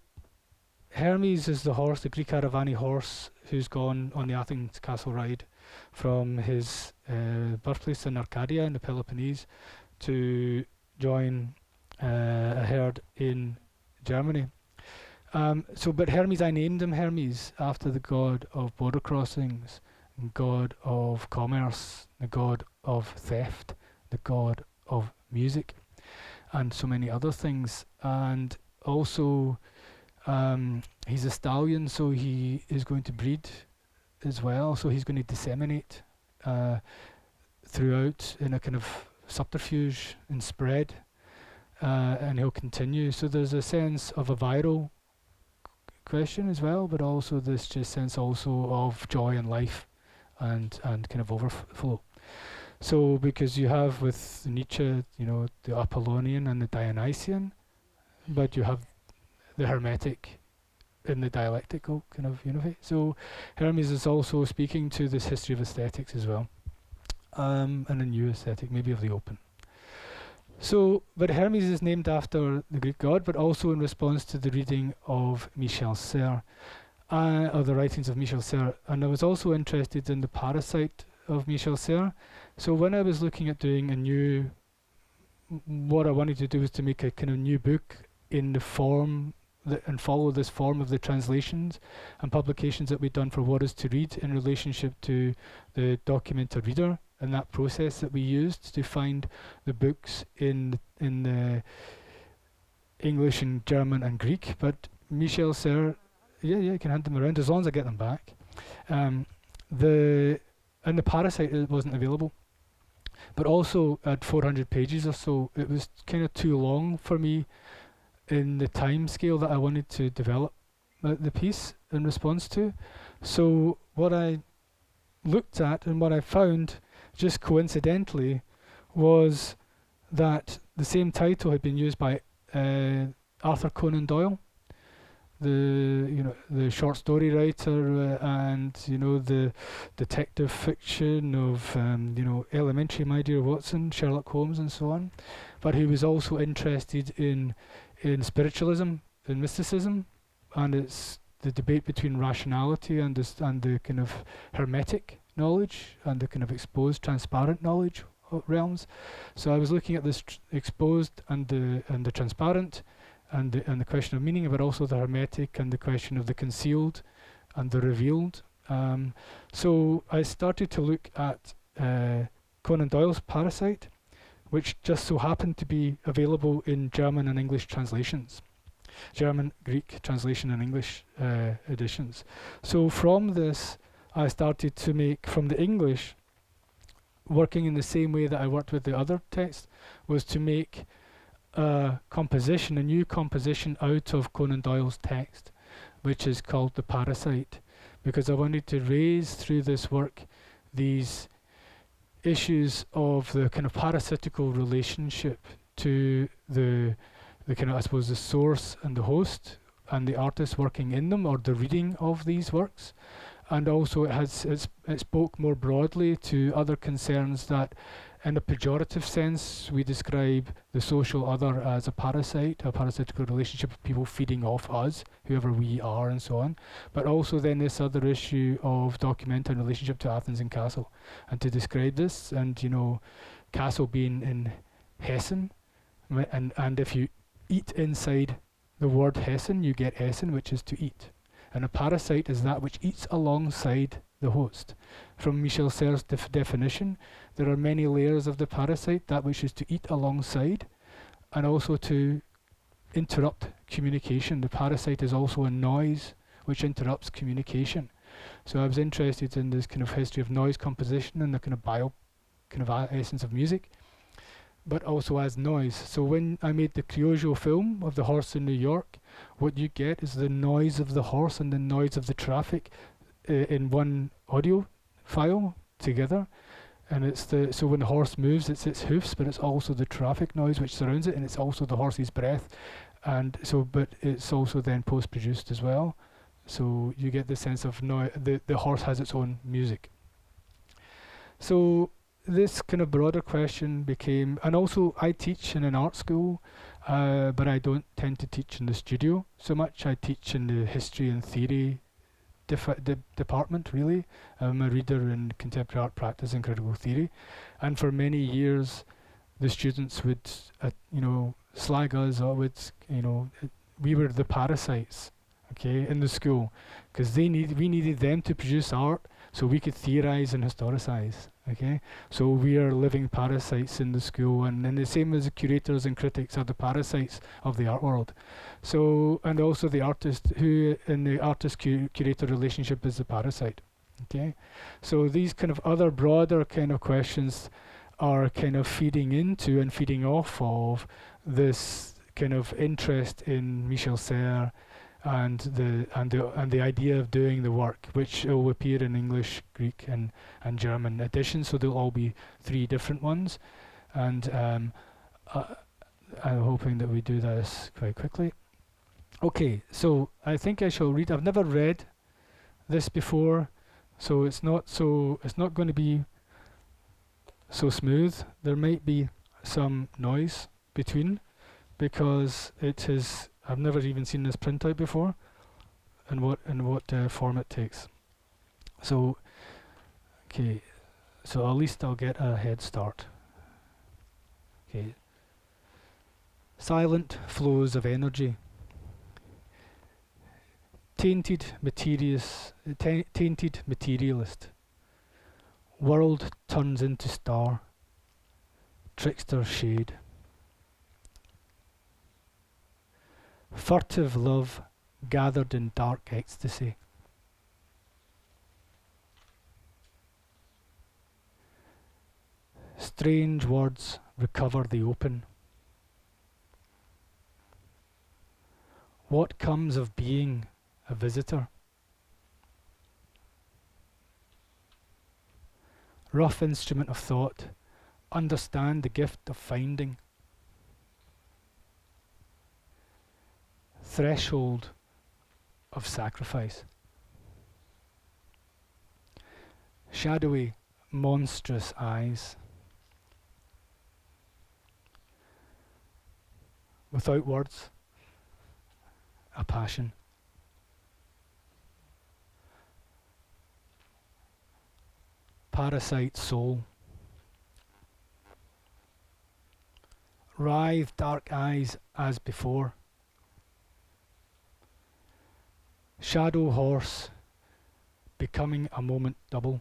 Hermes is the horse, the Greek Aravani horse, who's gone on the Athens-Kassel Ride from his birthplace in Arcadia in the Peloponnese to join a herd in Germany. But Hermes, I named him Hermes after the god of border crossings, god of commerce, the god of theft, the god of music, and so many other things. And also he's a stallion, so he is going to breed as well, so he's going to disseminate throughout in a kind of subterfuge and spread, and he'll continue. So there's a sense of a viral question as well, but also this just sense also of joy and life and kind of overflow. So because you have with Nietzsche, you know, the Apollonian and the Dionysian, but you have the Hermetic in the dialectical kind of unity. So Hermes is also speaking to this history of aesthetics as well, and a new aesthetic, maybe of the open. So, but Hermes is named after the Greek god, but also in response to the reading of Michel Serres, or the writings of Michel Serres. And I was also interested in the Parasite of Michel Serres. So when I was looking at doing a new, what I wanted to do was to make a kind of new book in the form and follow this form of the translations and publications that we've done for What Is to Read in relationship to the documenta reader, and that process that we used to find the books in the English and German and Greek. But Michel Serres, yeah, you can hand them around as long as I get them back. The Parasite, it wasn't available, but also at 400 pages or so, it was kind of too long for me in the time scale that I wanted to develop the piece in response to. So what I looked at and what I found, just coincidentally, was that the same title had been used by Arthur Conan Doyle, the short story writer, and the detective fiction of Elementary, My Dear Watson, Sherlock Holmes, and so on. But he was also interested in spiritualism and mysticism, and it's the debate between rationality and the kind of hermetic knowledge and the kind of exposed, transparent knowledge realms. So I was looking at this exposed and the transparent, and the question of meaning, but also the hermetic and the question of the concealed and the revealed. So I started to look at Conan Doyle's Parasite, which just so happened to be available in German and English translations. German, Greek translation and English editions. So from this, I started to make, from the English, working in the same way that I worked with the other text, was to make a new composition out of Conan Doyle's text, which is called The Parasite, because I wanted to raise through this work these issues of the kind of parasitical relationship to the kind of, I suppose, the source and the host and the artist working in them, or the reading of these works. And also it spoke more broadly to other concerns that, in a pejorative sense, we describe the social other as a parasite, a parasitical relationship of people feeding off us, whoever we are, and so on. But also then this other issue of documenta in relationship to Athens and Kassel, and to describe this, and Kassel being in Hessen, and if you eat inside the word Hessen, you get Essen, which is to eat. And a parasite is that which eats alongside the host. From Michel Serres' definition, there are many layers of the parasite, that which is to eat alongside, and also to interrupt communication. The parasite is also a noise which interrupts communication. So I was interested in this kind of history of noise composition and the kind of essence of music, but also as noise. So when I made the Criollo film of the horse in New York, what you get is the noise of the horse and the noise of the traffic in one audio file together. And it's so when the horse moves, it's its hoofs, but it's also the traffic noise which surrounds it, and it's also the horse's breath. And so, but it's also then post-produced as well. So you get the sense of the horse has its own music. So this kind of broader question became, and also I teach in an art school, but I don't tend to teach in the studio so much. I teach in the history and theory department, really. I'm a reader in contemporary art practice and critical theory, and for many years the students would slag us, or we were the parasites, okay, in the school, because we needed them to produce art so we could theorize and historicize. Okay, so we are living parasites in the school, and the same as the curators and critics are the parasites of the art world. So, and also the artist, who in the artist-curator relationship is the parasite. Okay, so these kind of other broader kind of questions are kind of feeding into and feeding off of this kind of interest in Michel Serres and the idea of doing the work, which will appear in English, Greek, and German editions. So there'll all be 3 different ones, and I'm hoping that we do this quite quickly. Okay, so I think I shall read. I've never read this before, so it's not going to be so smooth. There might be some noise between because I've never even seen this printout before, and what form it takes. So, okay, so at least I'll get a head start. Okay. Silent flows of energy. Tainted materialist. World turns into star. Trickster shade. Furtive love gathered in dark ecstasy. Strange words recover the open. What comes of being a visitor? Rough instrument of thought, understand the gift of finding. Threshold of sacrifice. Shadowy, monstrous eyes. Without words, a passion. Parasite soul. Writhe dark eyes as before. Shadow horse becoming a moment double.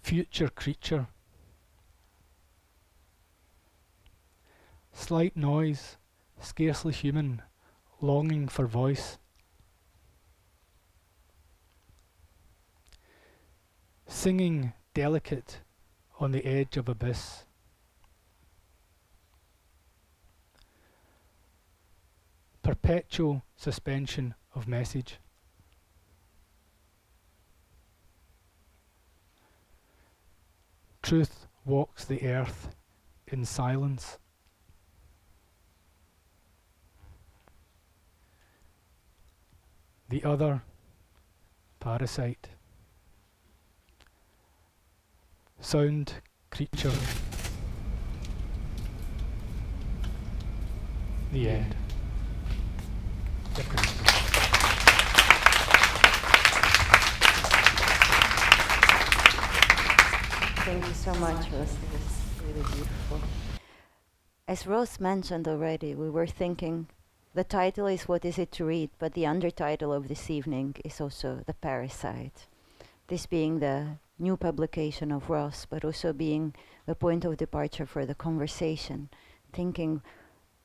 Future creature. Slight noise, scarcely human, longing for voice. Singing delicate on the edge of abyss. Perpetual suspension of message. Truth walks the earth in silence. The other, parasite. Sound creature. The end. Thank you so much, Ross. It was really beautiful. As Ross mentioned already, we were thinking the title is What Is It to Read, but the undertitle of this evening is also The Parasite. This being the new publication of Ross, but also being a point of departure for the conversation, thinking,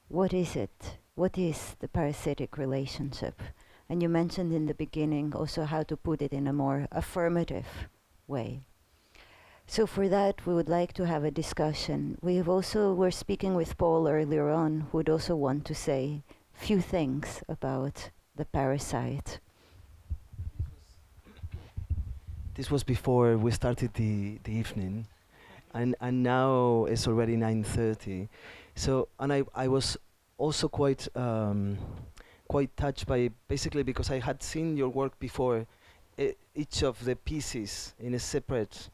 what is it? What is the parasitic relationship? And you mentioned in the beginning also how to put it in a more affirmative way. So for that, we would like to have a discussion. We're speaking with Paul earlier on, who would also want to say few things about the parasite. This was before we started the evening, and now it's already 9:30. So, and I was also quite touched by, basically because I had seen your work before, each of the pieces in a separate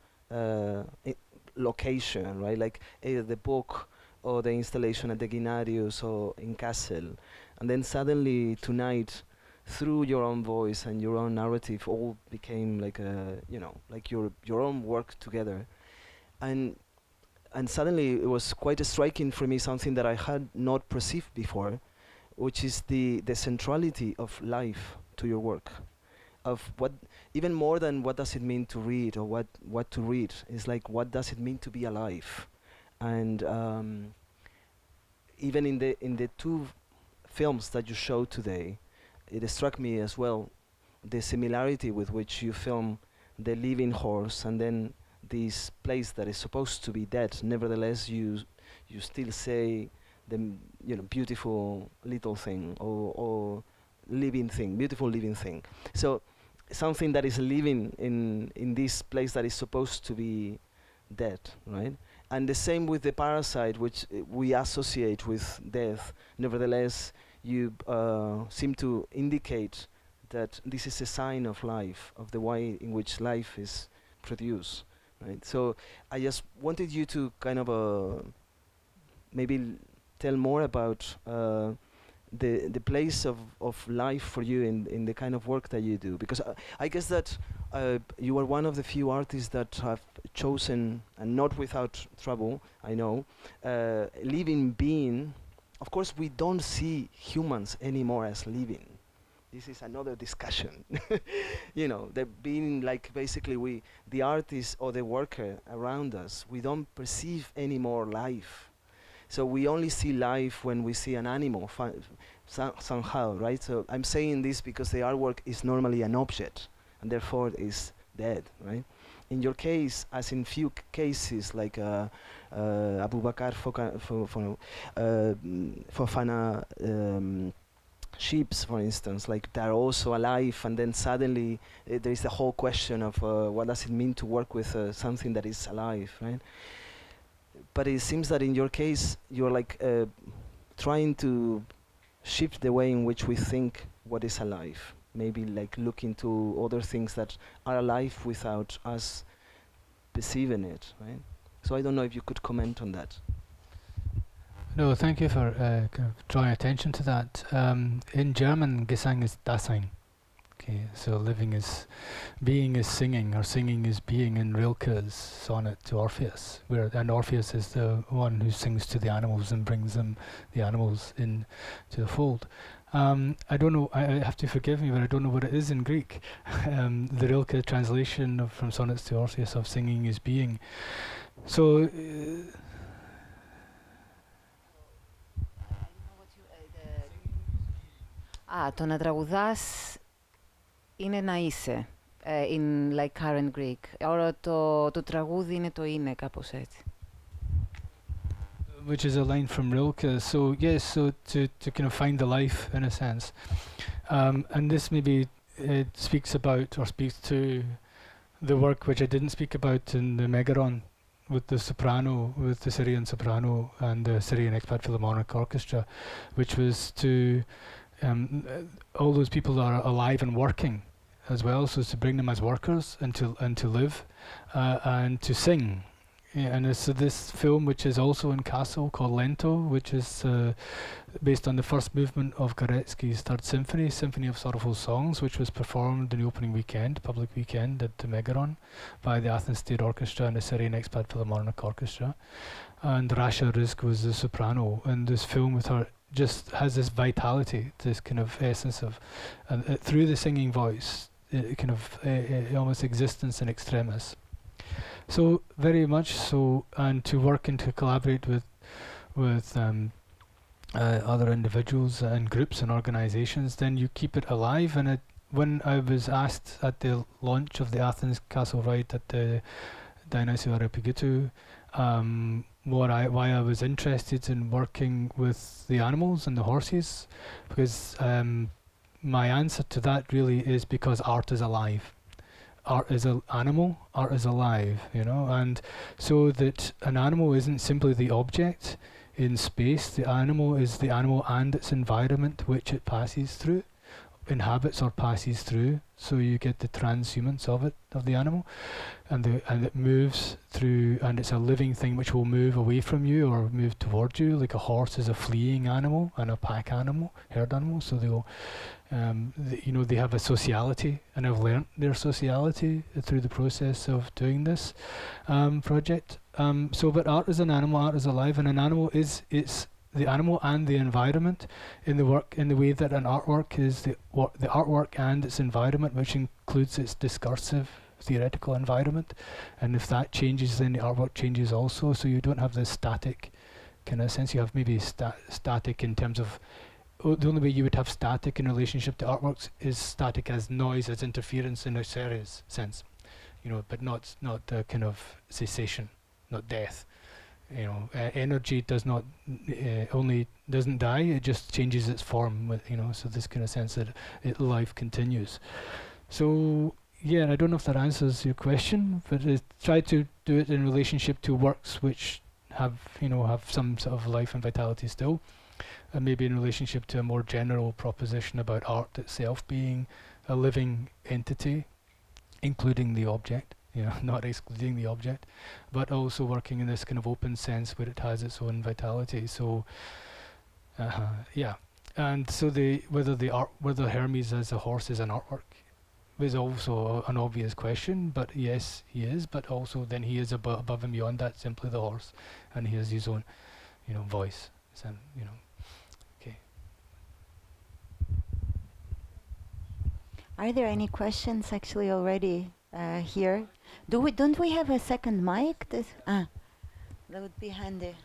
location, right? Like either the book or the installation at the Guinarius or in Kassel, and then suddenly tonight, through your own voice and your own narrative, all became like a, like your own work together, and suddenly it was quite striking for me, something that I had not perceived before, which is the centrality of life to your work, of what, even more than what does it mean to read or what to read, is like what does it mean to be alive, and even in the two films that you showed today, it struck me as well the similarity with which you film the living horse and then this place that is supposed to be dead. Nevertheless, you still say the beautiful little thing or living thing, beautiful living thing. So something that is living in this place that is supposed to be dead, right? And the same with the Parasite, which we associate with death. Nevertheless, you seem to indicate that this is a sign of life, of the way in which life is produced, right? So I just wanted you to kind of maybe tell more about the place of life for you in the kind of work that you do, because I guess that you are one of the few artists that have chosen, and not without trouble, I know, living being. Of course, we don't see humans anymore as living. This is another discussion. You know, the being, like, basically the artist or the worker around us, we don't perceive anymore life. So we only see life when we see an animal somehow, right? So I'm saying this because the artwork is normally an object, and therefore is dead, right? In your case, as in few cases, like Abubakar Fofana sheeps, for instance, like they're also alive, and then suddenly there is the whole question of what does it mean to work with something that is alive, right? But it seems that in your case, you're like trying to shift the way in which we think what is alive. Maybe like look into other things that are alive without us perceiving it, right? So I don't know if you could comment on that. No, thank you for kind of drawing attention to that. In German, Gesang is Dasein. Okay, so living is, being is singing, or singing is being in Rilke's sonnet to Orpheus, and Orpheus is the one who sings to the animals and brings them, the animals, in to the fold. I don't know, I have to forgive me, but I don't know what it is in Greek. The Rilke translation from Sonnets to Orpheus of singing is being. So το να τραγουδάς είναι να είσαι, in like current Greek. Άρα το τραγούδι είναι το είναι, κάπως έτσι. which is a line from Rilke. So yes, so to kind of find the life in a sense, and this maybe speaks about, or speaks to, the work which I didn't speak about in the Megaron with the soprano, with the Syrian soprano and the Syrian Expat Philharmonic Orchestra, which was to all those people that are alive and working as well, so to bring them as workers and to live and to sing. Yeah, and so this film, which is also in Kassel, called Lento, which is based on the first movement of Gorecki's Third Symphony, Symphony of Sorrowful Songs, which was performed in the opening weekend, public weekend at the Megaron by the Athens State Orchestra and the Syrian Expat Philharmonic Orchestra. And Rasha Rizk was the soprano, and this film with her just has this vitality, this kind of essence of, through the singing voice, kind of almost existence in extremis. So very much so, and to work and to collaborate with other individuals and groups and organizations, then you keep it alive. And when I was asked at the launch of the Athens-Kassel Ride at the Dionysiou Areopagitou, why I was interested in working with the animals and the horses, because my answer to that really is because art is alive. Art is an animal, art is alive, you know, and so that an animal isn't simply the object in space. The animal is the animal and its environment which it passes through, inhabits or passes through. So you get the transhumance of the animal, and it moves through, and it's a living thing which will move away from you or move towards you. Like a horse is a fleeing animal and a pack animal, herd animal. So they'll they have a sociality, and I've learnt their sociality through the process of doing this project. But art is an animal, art is alive, and an animal it's the animal and the environment in the work, in the way that an artwork is the artwork and its environment, which includes its discursive theoretical environment. And if that changes, then the artwork changes also. So you don't have this static kind of sense. You have maybe static in terms of, the only way you would have static in relationship to artworks is static as noise, as interference in a Serres sense, but not kind of cessation, not death. Energy does not only doesn't die; it just changes its form. So this kind of sense that life continues. So yeah, I don't know if that answers your question, but try to do it in relationship to works which have some sort of life and vitality still, and maybe in relationship to a more general proposition about art itself being a living entity, including the object, not excluding the object, but also working in this kind of open sense where it has its own vitality. So, yeah, and so whether Hermes as a horse is an artwork is also an obvious question, but yes, he is, but also then he is above and beyond that, simply the horse, and he has his own, voice. So, okay. Are there any questions actually already here? Don't we have a second mic? That would be handy.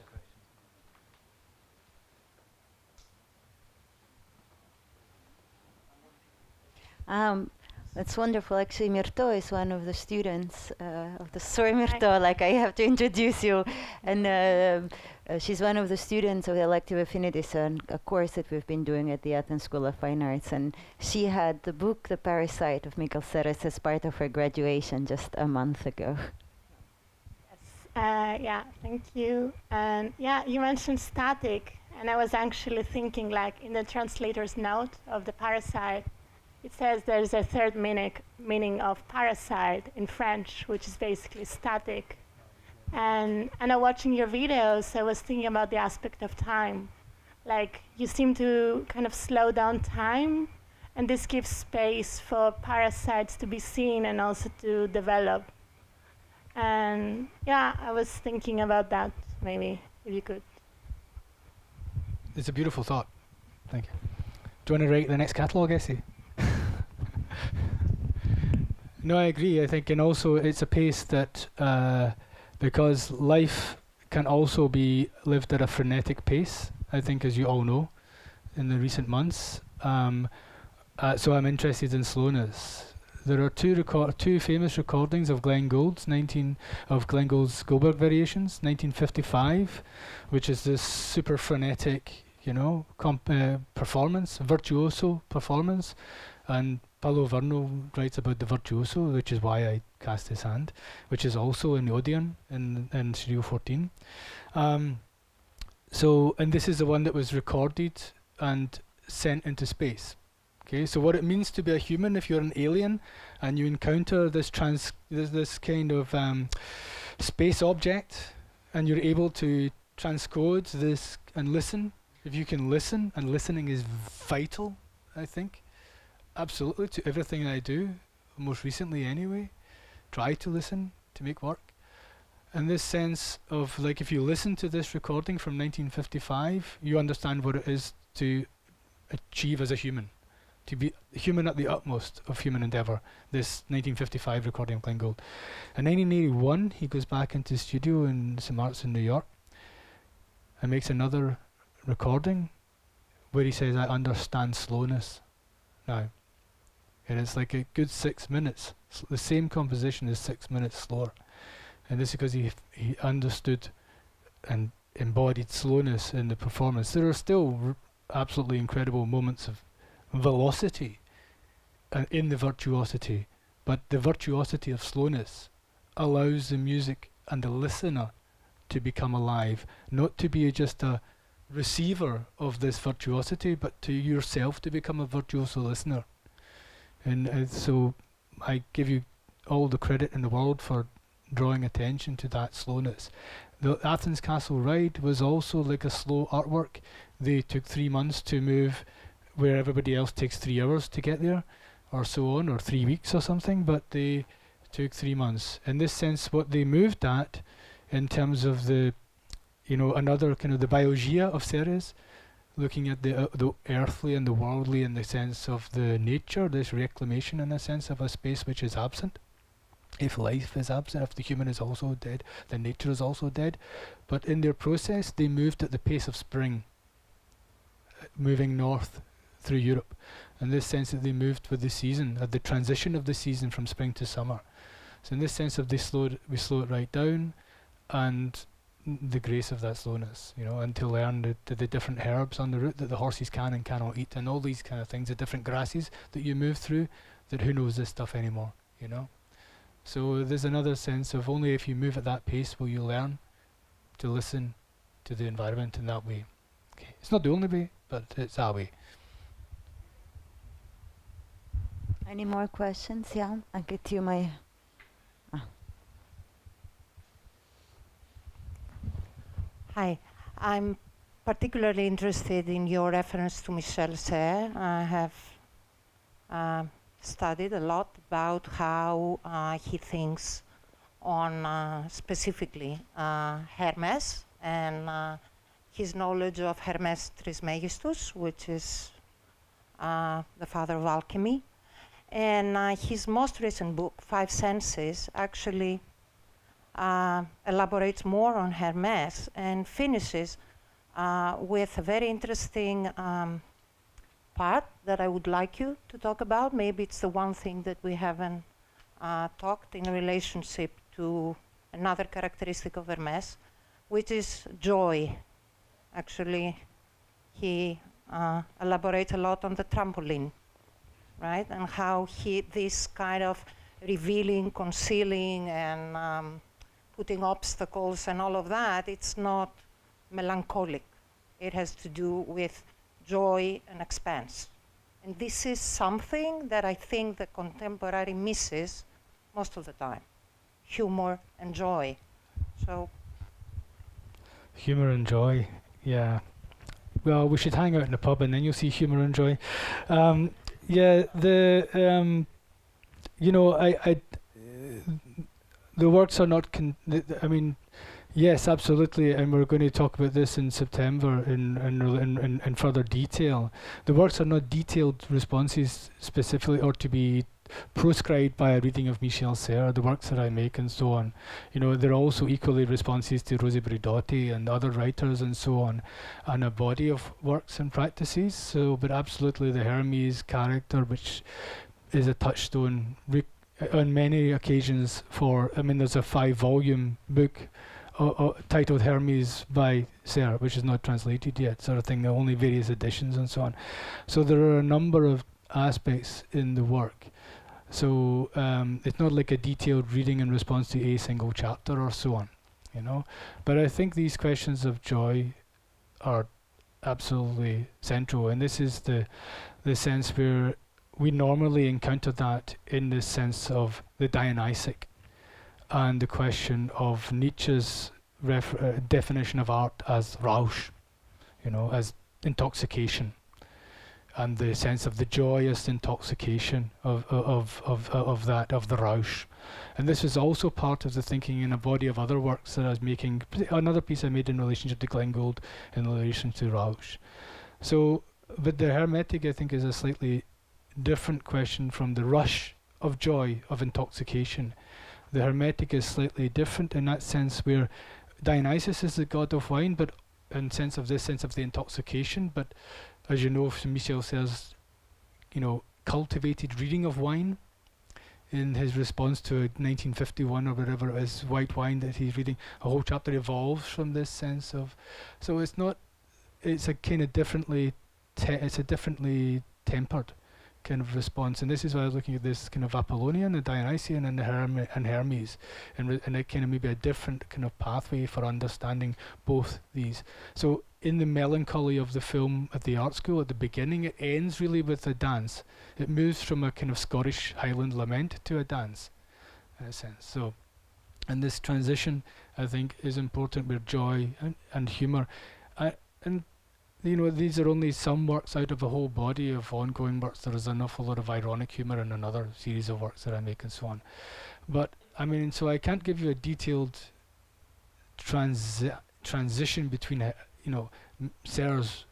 That's wonderful. Actually, Myrto is one of the students of the Sorry, Myrto, like I have to introduce you. And she's one of the students of the Elective Affinities, a course that we've been doing at the Athens School of Fine Arts. And she had the book, The Parasite of Michel Serres, as part of her graduation just a month ago. Yes. Yeah, thank you. And yeah, you mentioned static. And I was actually thinking, like, in the translator's note of The Parasite, it says there's a third meaning of parasite in French, which is basically static. And watching your videos, I was thinking about the aspect of time. Like, you seem to kind of slow down time, and this gives space for parasites to be seen and also to develop. And yeah, I was thinking about that, maybe, if you could. It's a beautiful thought. Thank you. Do you want to write the next catalogue essay? No, I agree. I think, and also it's a pace that, because life can also be lived at a frenetic pace, I think, as you all know, in the recent months. So I'm interested in slowness. There are two famous recordings of Glenn Gould's Goldberg Variations, 1955, which is this super frenetic, performance, virtuoso performance, and Paolo Verno writes about the virtuoso, which is why I cast his hand, which is also in the Odeon in Studio 14. And this is the one that was recorded and sent into space. Okay, so what it means to be a human, if you're an alien and you encounter this kind of space object, and you're able to transcode this and listen, if you can listen, and listening is vital, I think, absolutely, to everything I do, most recently anyway, try to listen to make work. And this sense of, like, if you listen to this recording from 1955, you understand what it is to achieve as a human, to be human at the utmost of human endeavour. This 1955 recording of Glenn Gould. In 1981, he goes back into the studio in St. Mark's in New York and makes another recording where he says, I understand slowness now. And it's like a good 6 minutes. The same composition is 6 minutes slower. And this is because he understood and embodied slowness in the performance. There are still absolutely incredible moments of velocity in the virtuosity, but the virtuosity of slowness allows the music and the listener to become alive, not to be just a receiver of this virtuosity, but to yourself to become a virtuoso listener. And so I give you all the credit in the world for drawing attention to that slowness. The Athens-Kassel Ride was also like a slow artwork. They took 3 months to move where everybody else takes 3 hours to get there, or so on, or 3 weeks or something, but they took 3 months. In this sense, what they moved at, in terms of the, another kind of the biologia of Serres, looking at the earthly and the worldly in the sense of the nature, this reclamation in a sense of a space which is absent. If life is absent, if the human is also dead, then nature is also dead. But in their process, they moved at the pace of spring, moving north through Europe. In this sense that they moved with the season, at the transition of the season from spring to summer. So in this sense of we slow it right down, and the grace of that slowness, and to learn the different herbs on the route that the horses can and cannot eat, and all these kind of things, the different grasses that you move through, that who knows this stuff anymore. you know. So there's another sense of only if you move at that pace will you learn to listen to the environment in that way. Okay. It's not the only way, but it's that way. Any more questions? Yeah, I'll get you my... Hi, I'm particularly interested in your reference to Michel Serres. I have studied a lot about how he thinks on specifically Hermes and his knowledge of Hermes Trismegistus, which is the father of alchemy. And his most recent book, Five Senses, actually elaborates more on Hermes and finishes with a very interesting part that I would like you to talk about. Maybe it's the one thing that we haven't talked in relationship to another characteristic of Hermes, which is joy. Actually, he elaborates a lot on the trampoline, right? And how this kind of revealing, concealing, and putting obstacles and all of that, it's not melancholic. It has to do with joy and expanse. And this is something that I think the contemporary misses most of the time. Humor and joy. So. Humor and joy, yeah. Well, we should hang out in the pub and then you'll see humor and joy. Yeah, you know, the works are not, I mean, yes, absolutely, and we're going to talk about this in September in further detail. The works are not detailed responses specifically or to be proscribed by a reading of Michel Serres, the works that I make and so on. You know, they're also equally responses to Rosi Bridotti and other writers and so on, and a body of works and practices. So, but absolutely the Hermes character, which is a touchstone on many occasions for, I mean, there's a 5-volume book titled Hermes by Serres, which is not translated yet, sort of thing, only various editions and so on. So there are a number of aspects in the work. So it's not like a detailed reading in response to a single chapter or so on, you know. But I think these questions of joy are absolutely central, and this is the sense where we normally encounter that in the sense of the Dionysic and the question of Nietzsche's definition of art as Rausch, you know, as intoxication, and the sense of the joyous intoxication of the Rausch. And this is also part of the thinking in a body of other works that I was making. Another piece I made in relationship to Glenn Gould in relation to Rausch. So, but the Hermetic, I think, is a slightly different question from the rush of joy, of intoxication. The Hermetic is slightly different in that sense, where Dionysus is the god of wine, but in sense of the intoxication. But as you know from Michel Serres, you know, cultivated reading of wine in his response to 1951 or whatever it is, white wine that he's reading, a whole chapter evolves from this sense of, so it's not, it's a kind of differently tempered kind of response. And this is why I was looking at this kind of Apollonian, the Dionysian, and the Hermes, and it kind of maybe a different kind of pathway for understanding both these. So in the melancholy of the film at the art school at the beginning, it ends really with a dance. It moves from a kind of Scottish Highland lament to a dance, in a sense. So, and this transition, I think, is important with joy and humour. And you know, these are only some works out of a whole body of ongoing works. There is an awful lot of ironic humour in another series of works that I make and so on. But I mean, so I can't give you a detailed transition between you know, Serres'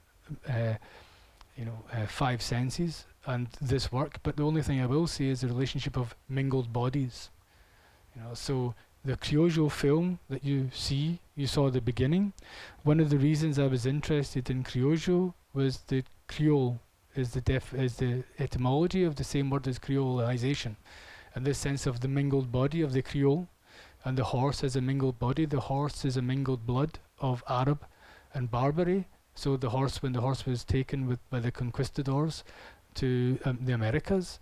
Five Senses and this work. But the only thing I will say is the relationship of mingled bodies. You know, so the Criollo film that you saw at the beginning. One of the reasons I was interested in Criollo was the Creole is the etymology of the same word as creolization, and this sense of the mingled body of the Creole, and the horse as a mingled body. The horse is a mingled blood of Arab and Barbary. So the horse, when the horse was taken by the conquistadors to the Americas,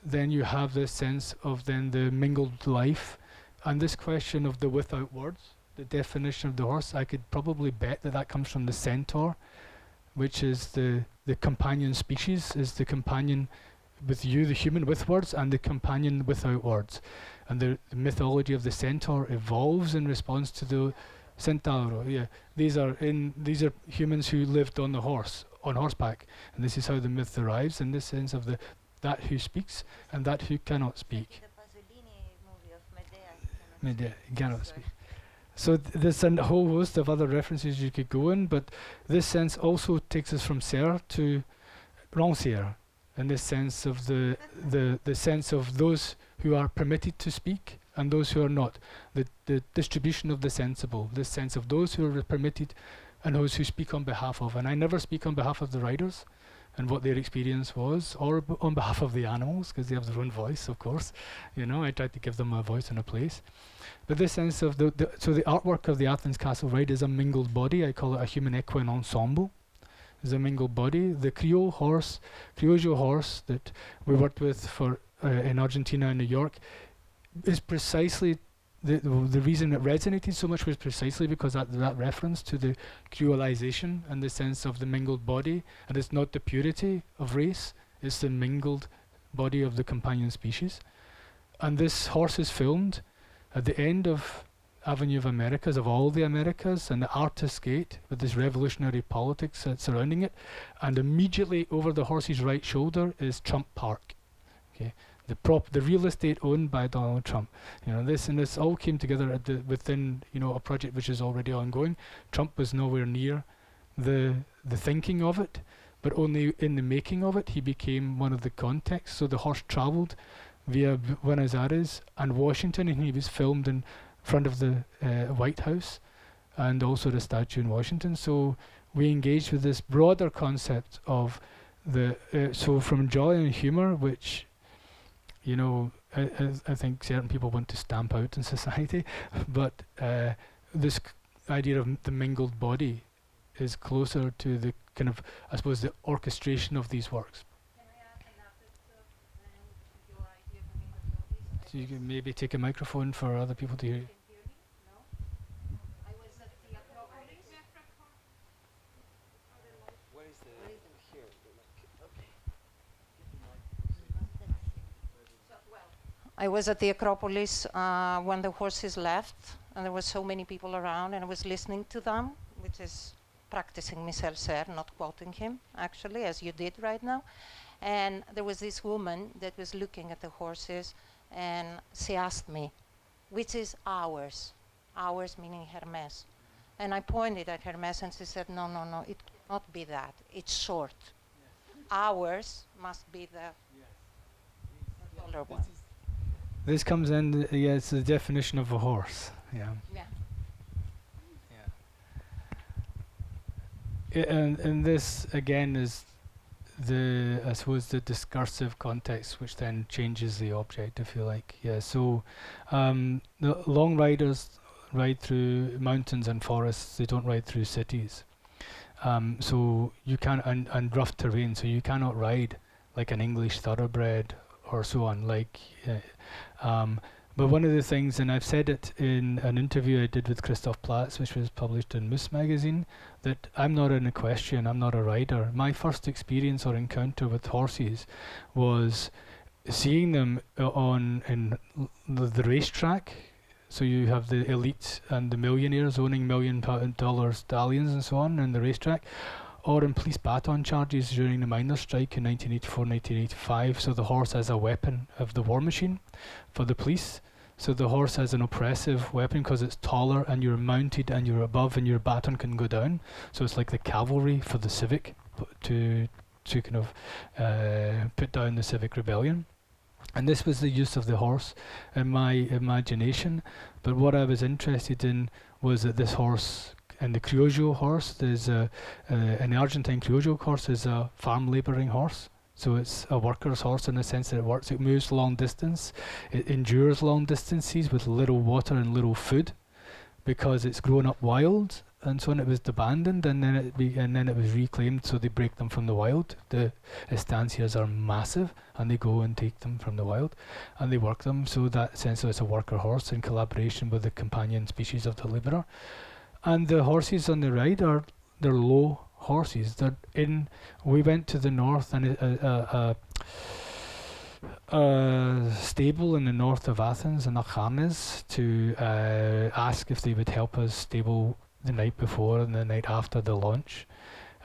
then you have this sense of then the mingled life, and this question of the without words, the definition of the horse. I could probably bet that that comes from the centaur, which is the companion species, is the companion with you, the human, with words, and the companion without words. And the mythology of the centaur evolves in response to the centauro. Yeah, these are humans who lived on the horse, on horseback, and this is how the myth arrives, in this sense of that who speaks and that who cannot speak. The Pasolini movie of Medea cannot speak. So there's a whole host of other references you could go in, but this sense also takes us from Serres to Rancière, in this sense of the sense of those who are permitted to speak and those who are not, the distribution of the sensible, this sense of those who are permitted and those who speak on behalf of. And I never speak on behalf of the riders and what their experience was, or on behalf of the animals, because they have their own voice, of course. You know, I try to give them a voice and a place. But this sense of so the artwork of the Athens-Kassel Ride is a mingled body. I call it a human equine ensemble. It's a mingled body. The Criollo horse that we worked with for in Argentina and New York is precisely the reason it resonated so much was precisely because that reference to the creolization and the sense of the mingled body, and it's not the purity of race, it's the mingled body of the companion species. And this horse is filmed at the end of Avenue of Americas, of all the Americas, and the Artist's Gate, with this revolutionary politics surrounding it, and immediately over the horse's right shoulder is Trump Park. Okay. The real estate owned by Donald Trump. You know, this all came together within, you know, a project which is already ongoing. Trump was nowhere near the thinking of it, but only in the making of it he became one of the contexts. So the horse travelled via Buenos Aires and Washington, and he was filmed in front of the White House and also the statue in Washington. So we engaged with this broader concept of so from joy and humour, which, you know, I think certain people want to stamp out in society, but this idea of the mingled body is closer to the kind of, I suppose, the orchestration of these works. Can I add another stuff and your idea of the mingled body? So you can maybe take a microphone for other people to hear you. Can you hear me? No? I was at the Acropolis. Where is the here? I was at the Acropolis when the horses left, and there were so many people around, and I was listening to them, which is practicing Michel Serres, not quoting him, actually, as you did right now. And there was this woman that was looking at the horses, and she asked me, which is ours? Ours meaning Hermes. And I pointed at Hermes, and she said, no, it cannot be that. It's short. Ours must be the taller one. This comes in, it's the definition of a horse. Yeah. And this again is I suppose the discursive context, which then changes the object, if you like. Yeah. So the long riders ride through mountains and forests. They don't ride through cities. So you can't and rough terrain. So you cannot ride like an English thoroughbred or so on. But one of the things, and I've said it in an interview I did with Christoph Platz, which was published in Mus magazine, that I'm not an equestrian, I'm not a rider. My first experience or encounter with horses was seeing them in the racetrack. So you have the elites and the millionaires owning $1 million stallions and so on in the racetrack, or in police baton charges during the miners' strike in 1984, 1985. So the horse as a weapon of the war machine for the police. So the horse as an oppressive weapon because it's taller and you're mounted and you're above and your baton can go down. So it's like the cavalry for the civic to kind of put down the civic rebellion. And this was the use of the horse in my imagination. But what I was interested in was that this horse, and the criollo horse, there's an Argentine criollo horse is a farm labouring horse. So it's a worker's horse in the sense that it works. It moves long distance. It endures long distances with little water and little food because it's grown up wild and so on. It was abandoned, and then it was reclaimed. So they break them from the wild. The estancias are massive, and they go and take them from the wild, and they work them. So that essentially it's a worker horse in collaboration with the companion species of the liberar. And the horses on the ride they're low horses. We went to the north, and a stable in the north of Athens, in Hermes, to ask if they would help us stable the night before and the night after the launch,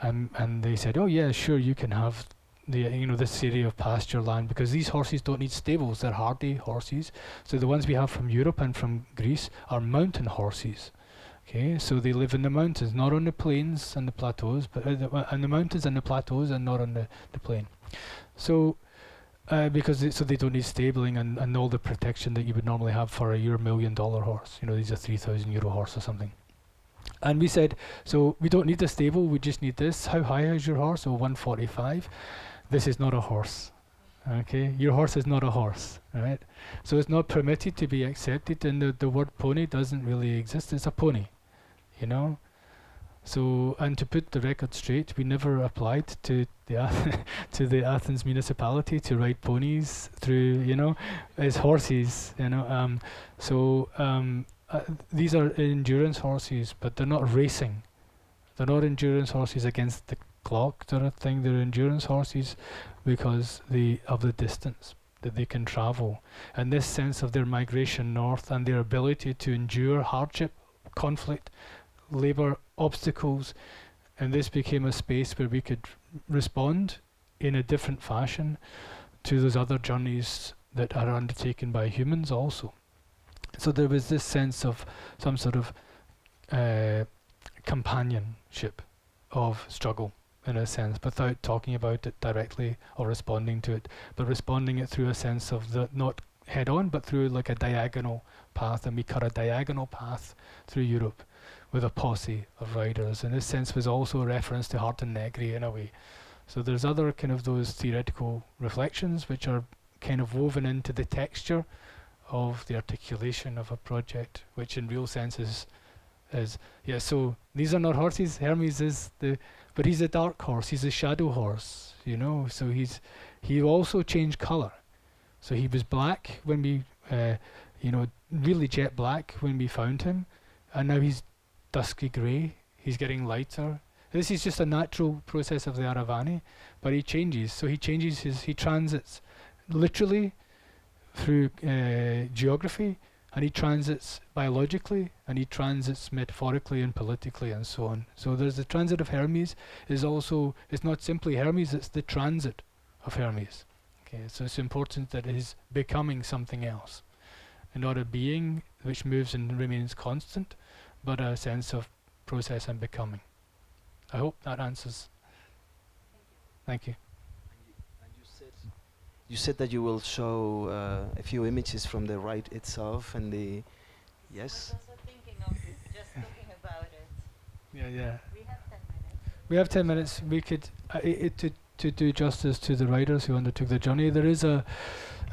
and they said, oh yeah, sure, you can have this area of pasture land, because these horses don't need stables. They're hardy horses. So the ones we have from Europe and from Greece are mountain horses. Okay, so they live in the mountains, not on the plains and the plateaus, but in the mountains and the plateaus, and not on the plain. So because they don't need stabling and all the protection that you would normally have for your $1 million horse. These are €3,000 horse or something. And we said, so we don't need a stable, we just need this. How high is your horse? Oh, 145. This is not a horse. Okay, your horse is not a horse, right? So it's not permitted to be accepted, and the word pony doesn't really exist. It's a pony, So, and to put the record straight, we never applied to the Athens Municipality to ride ponies through, as horses, these are endurance horses, but they're not racing. They're not endurance horses against the clock sort of thing. They're endurance horses because of the distance that they can travel, and this sense of their migration north and their ability to endure hardship, conflict, labour, obstacles, and this became a space where we could respond in a different fashion to those other journeys that are undertaken by humans also. So there was this sense of some sort of companionship of struggle, in a sense, without talking about it directly or responding to it, but responding it through a sense of not head on, but through like a diagonal path. And we cut a diagonal path through Europe with a posse of riders, and this sense was also a reference to Hart and Negri in a way. So there's other kind of those theoretical reflections which are kind of woven into the texture of the articulation of a project, which in real sense is so these are not horses. Hermes is but he's a dark horse, he's a shadow horse, so he also changed colour. So he was black when we really jet black when we found him, and now he's dusky grey, he's getting lighter. This is just a natural process of the Aravani, but he changes. So he transits literally through geography, and he transits biologically, and he transits metaphorically and politically, and so on. So there's the Transit of Hermes it's not simply Hermes, it's the transit of Hermes. Okay, so it's important that it is becoming something else, and not a being which moves and remains constant, but a sense of process and becoming. I hope that answers. Thank you. And you said that you will show a few images from the ride itself and the. Yes. I was also thinking of just talking about it. Yeah. We have 10 minutes. We have 10 minutes. We could to do justice to the riders who undertook the journey. There is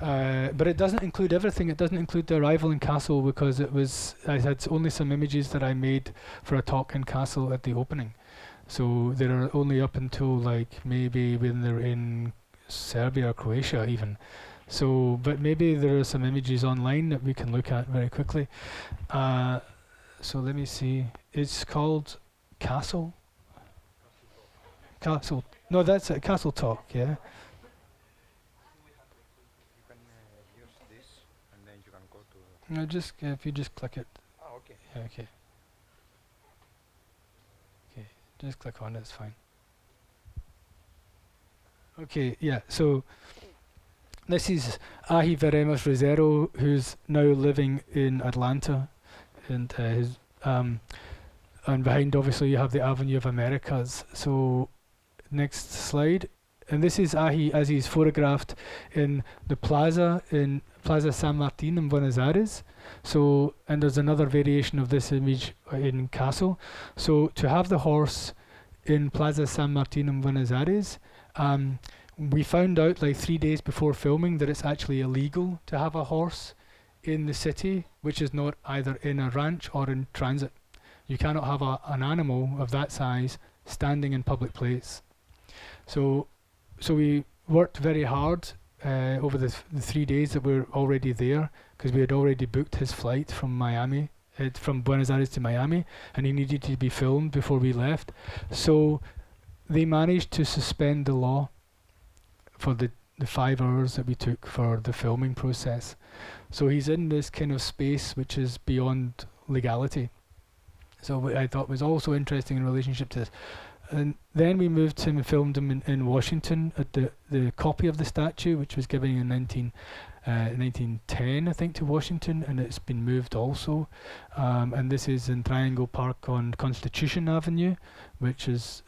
but it doesn't include everything. It doesn't include the arrival in Kassel, because I had only some images that I made for a talk in Kassel at the opening. So they're only up until like maybe when they're in Serbia or Croatia even. So, but maybe there are some images online that we can look at very quickly. So let me see. It's called Kassel. Kassel. No, that's it. Kassel Talk. Yeah. No, just if you just click it. Oh, okay. Yeah, okay. Okay, just click on it, it's fine. Okay, yeah, so this is Ahi Veremas Rosero, who's now living in Atlanta, and and behind obviously you have the Avenue of Americas. So next slide. And this is Ahi as he's photographed in the plaza in Plaza San Martin in Buenos Aires. So, and there's another variation of this image in Kassel. So to have the horse in Plaza San Martin in Buenos Aires, we found out like 3 days before filming that it's actually illegal to have a horse in the city, which is not either in a ranch or in transit. You cannot have an animal of that size standing in public place. So we worked very hard over the 3 days that we were already there, because we had already booked his flight from Miami, from Buenos Aires to Miami, and he needed to be filmed before we left. So they managed to suspend the law for the 5 hours that we took for the filming process. So he's in this kind of space which is beyond legality. So what I thought was also interesting in relationship to this. And then we moved him and filmed him in Washington at the copy of the statue, which was given in 1910, I think, to Washington, and it's been moved also. And this is in Triangle Park on Constitution Avenue, which is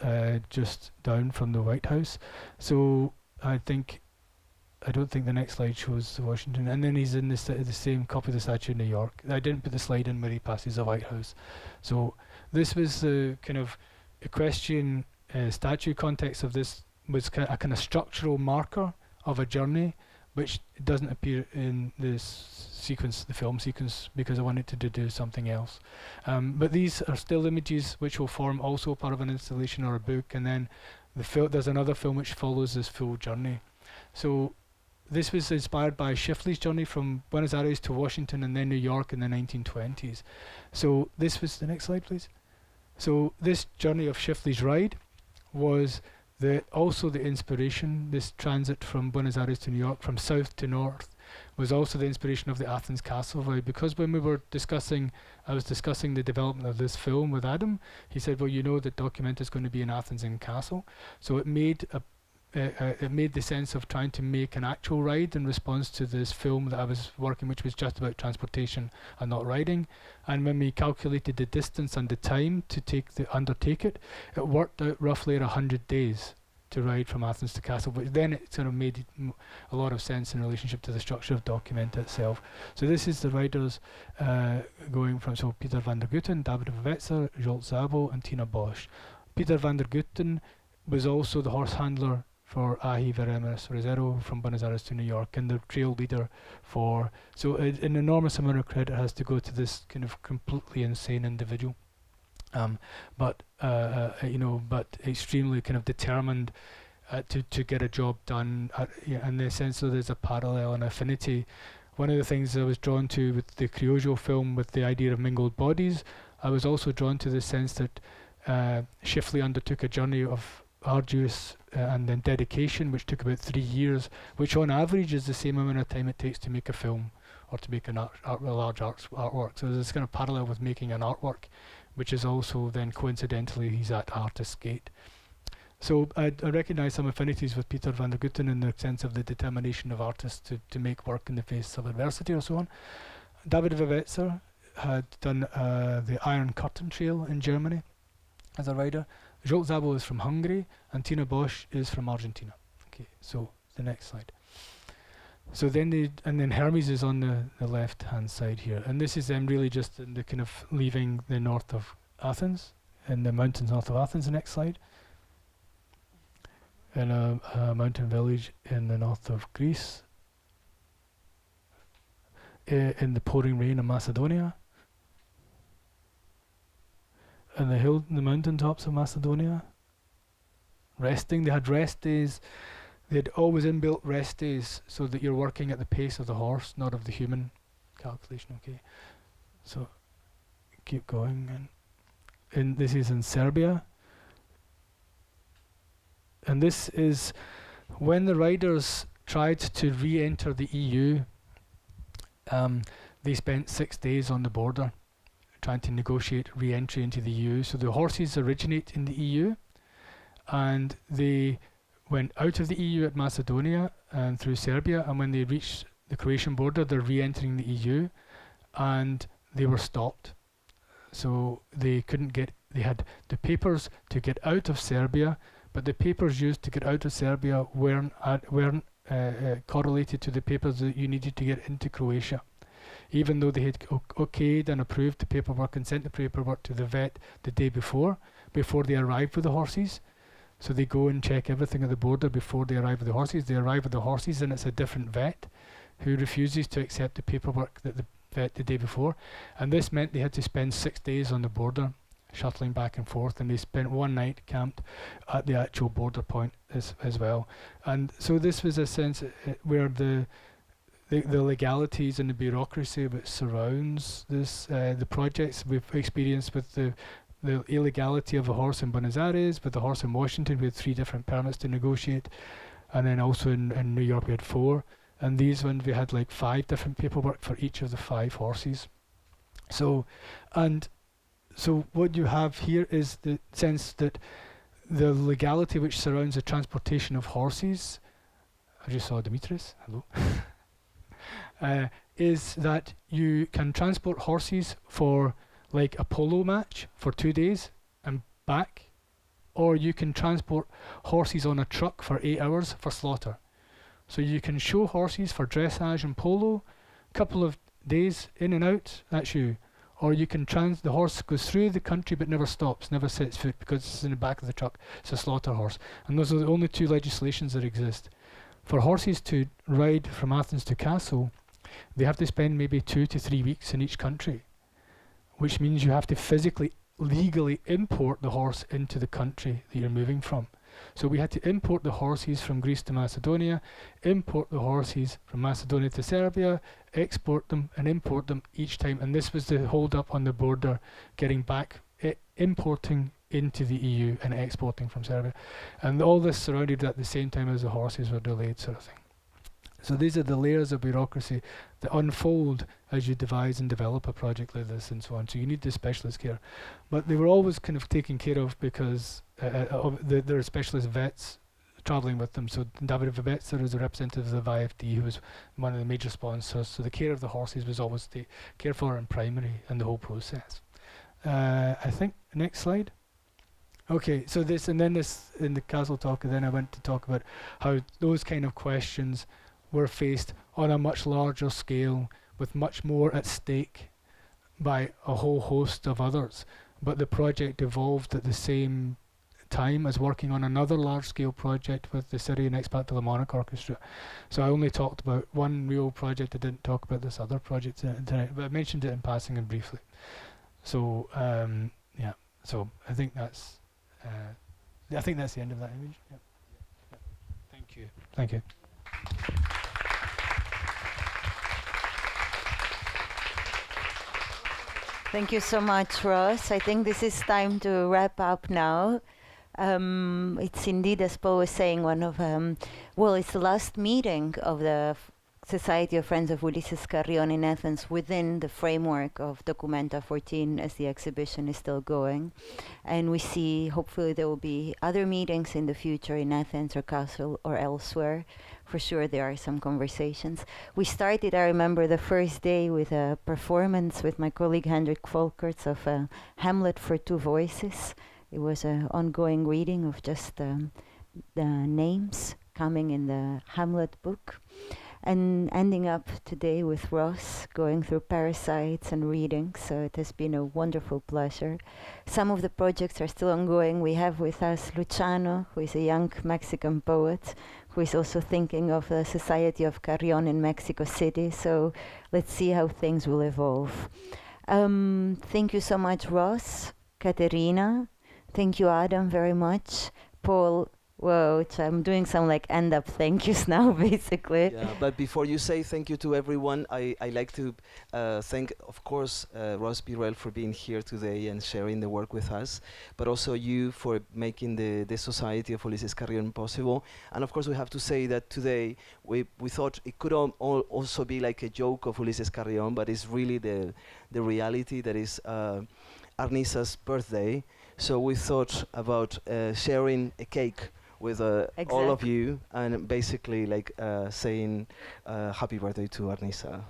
just down from the White House. So I don't think the next slide shows the Washington. And then he's in the same copy of the statue in New York. I didn't put the slide in where he passes the White House. So this was the kind of equestrian statue context of this, was a kind of structural marker of a journey, which doesn't appear in this sequence, the film sequence, because I wanted to do something else. But these are still images which will form also part of an installation or a book, and then there's another film which follows this full journey. So this was inspired by Schiffli's journey from Buenos Aires to Washington and then New York in the 1920s. So this was the next slide, please. So this journey of Schiffli's ride was also the inspiration. This transit from Buenos Aires to New York, from south to north, was also the inspiration of the Athens-Kassel Ride. Because when we were I was discussing the development of this film with Adam, he said, well, you know that documenta is going to be in Athens and Kassel. So it made the sense of trying to make an actual ride in response to this film that I was working, which was just about transportation and not riding. And when we calculated the distance and the time to undertake it, it worked out roughly at 100 days to ride from Athens to Kassel, but then it sort of made a lot of sense in relationship to the structure of documenta itself. So this is the riders going from, so Peter van der Gutten, David Verwetzer, Jolt Szabo and Tina Bosch. Peter van der Gutten was also the horse handler for Ahi Veremis Rezero from Buenos Aires to New York, and the trail leader for, so an enormous amount of credit has to go to this kind of completely insane individual, but extremely kind of determined to get a job done, in the sense that there's a parallel and affinity. One of the things I was drawn to with the Criollo film, with the idea of mingled bodies, I was also drawn to the sense that Schiffli undertook a journey of arduous and then dedication, which took about 3 years, which on average is the same amount of time it takes to make a film or to make a large artwork. So there's this kind of parallel with making an artwork, which is also then coincidentally he's at Artist's Gate. So I recognise some affinities with Peter van der Gutten in the sense of the determination of artists to make work in the face of adversity or so on. David Verwetzer had done the Iron Curtain Trail in Germany as a rider. Jolt Szabo is from Hungary, and Tina Bosch is from Argentina. Okay, so the next slide. So then Hermes is on the left-hand side here, and this is them really just in the kind of leaving the north of Athens, in the mountains north of Athens. The next slide. In a mountain village in the north of Greece, in the pouring rain of Macedonia. And the mountaintops of Macedonia, resting. They had rest days. They had always inbuilt rest days, so that you're working at the pace of the horse, not of the human calculation. Okay, so keep going. And this is in Serbia. And this is when the riders tried to re-enter the EU. They spent 6 days on the border, trying to negotiate re-entry into the EU. So the horses originate in the EU, and they went out of the EU at Macedonia and through Serbia, and when they reached the Croatian border, they're re-entering the EU, and they were stopped. So they had the papers to get out of Serbia, but the papers used to get out of Serbia weren't correlated to the papers that you needed to get into Croatia. Even though they had okayed and approved the paperwork and sent the paperwork to the vet the day before they arrived with the horses. So they go and check everything at the border before they arrive with the horses. They arrive with the horses and it's a different vet who refuses to accept the paperwork that the vet the day before. And this meant they had to spend 6 days on the border shuttling back and forth, and they spent one night camped at the actual border point as well. And so this was a sense where the legalities and the bureaucracy that surrounds this, the projects we've experienced with the illegality of a horse in Buenos Aires, with the horse in Washington. We had 3 different permits to negotiate, and then also in New York we had 4. And these ones we had like 5 different paperwork for each of the 5 horses. So what you have here is the sense that the legality which surrounds the transportation of horses, I just saw Dimitris, hello, is that you can transport horses for like a polo match for 2 days and back, or you can transport horses on a truck for 8 hours for slaughter. So you can show horses for dressage and polo, couple of days in and out, that's you. Or you can the horse goes through the country but never stops, never sets foot because it's in the back of the truck. It's a slaughter horse. And those are the only 2 legislations that exist. For horses to ride from Athens to Kassel, they have to spend maybe 2 to 3 weeks in each country, which means you have to physically, legally import the horse into the country that you're moving from. So we had to import the horses from Greece to Macedonia, import the horses from Macedonia to Serbia, export them and import them each time. And this was the hold up on the border, getting back, importing into the EU and exporting from Serbia. And all this surrounded at the same time as the horses were delayed, sort of thing. So these are the layers of bureaucracy that unfold as you devise and develop a project like this and so on. So you need the specialist care. But they were always kind of taken care of because there are specialist vets travelling with them. So David Vebetzer is a representative of the IFD, who was one of the major sponsors. So the care of the horses was always cared for in primary in the whole process. I think, next slide. Okay, so this, and then this, in the Kassel talk, and then I went to talk about how those kind of questions were faced on a much larger scale with much more at stake by a whole host of others. But the project evolved at the same time as working on another large-scale project with the Syrian Expat Philharmonic Orchestra. So I only talked about one real project. I didn't talk about this other project tonight, but I mentioned it in passing and briefly. So yeah, so I think that's the end of that image. Yep. Yep. Thank you. Thank you. Thank you so much, Ross. I think this is time to wrap up now. It's indeed, as Paul was saying, one of, it's the last meeting of the Society of Friends of Ulises Carrión in Athens within the framework of Documenta 14, as the exhibition is still going. And we see, hopefully there will be other meetings in the future in Athens or Kassel or elsewhere. For sure there are some conversations. We started, I remember, the first day with a performance with my colleague Hendrik Volkerts of Hamlet for 2 voices. It was an ongoing reading of just the names coming in the Hamlet book. And ending up today with Ross, going through Parasites and reading, so it has been a wonderful pleasure. Some of the projects are still ongoing. We have with us Luciano, who is a young Mexican poet, who is also thinking of the Society of Carrión in Mexico City, so let's see how things will evolve. Thank you so much, Ross, Katerina. Thank you, Adam, very much. Paul, whoa, I'm doing some like end-up thank yous now, basically. Yeah, but before you say thank you to everyone, I like to thank, of course, Ross Birrell for being here today and sharing the work with us, but also you for making the Society of Ulises Carrión possible. And of course, we have to say that today we thought it could also be like a joke of Ulises Carrión, but it's really the reality that is Arnisa's birthday. So we thought about sharing a cake with all of you and basically like saying happy birthday to Arnisa.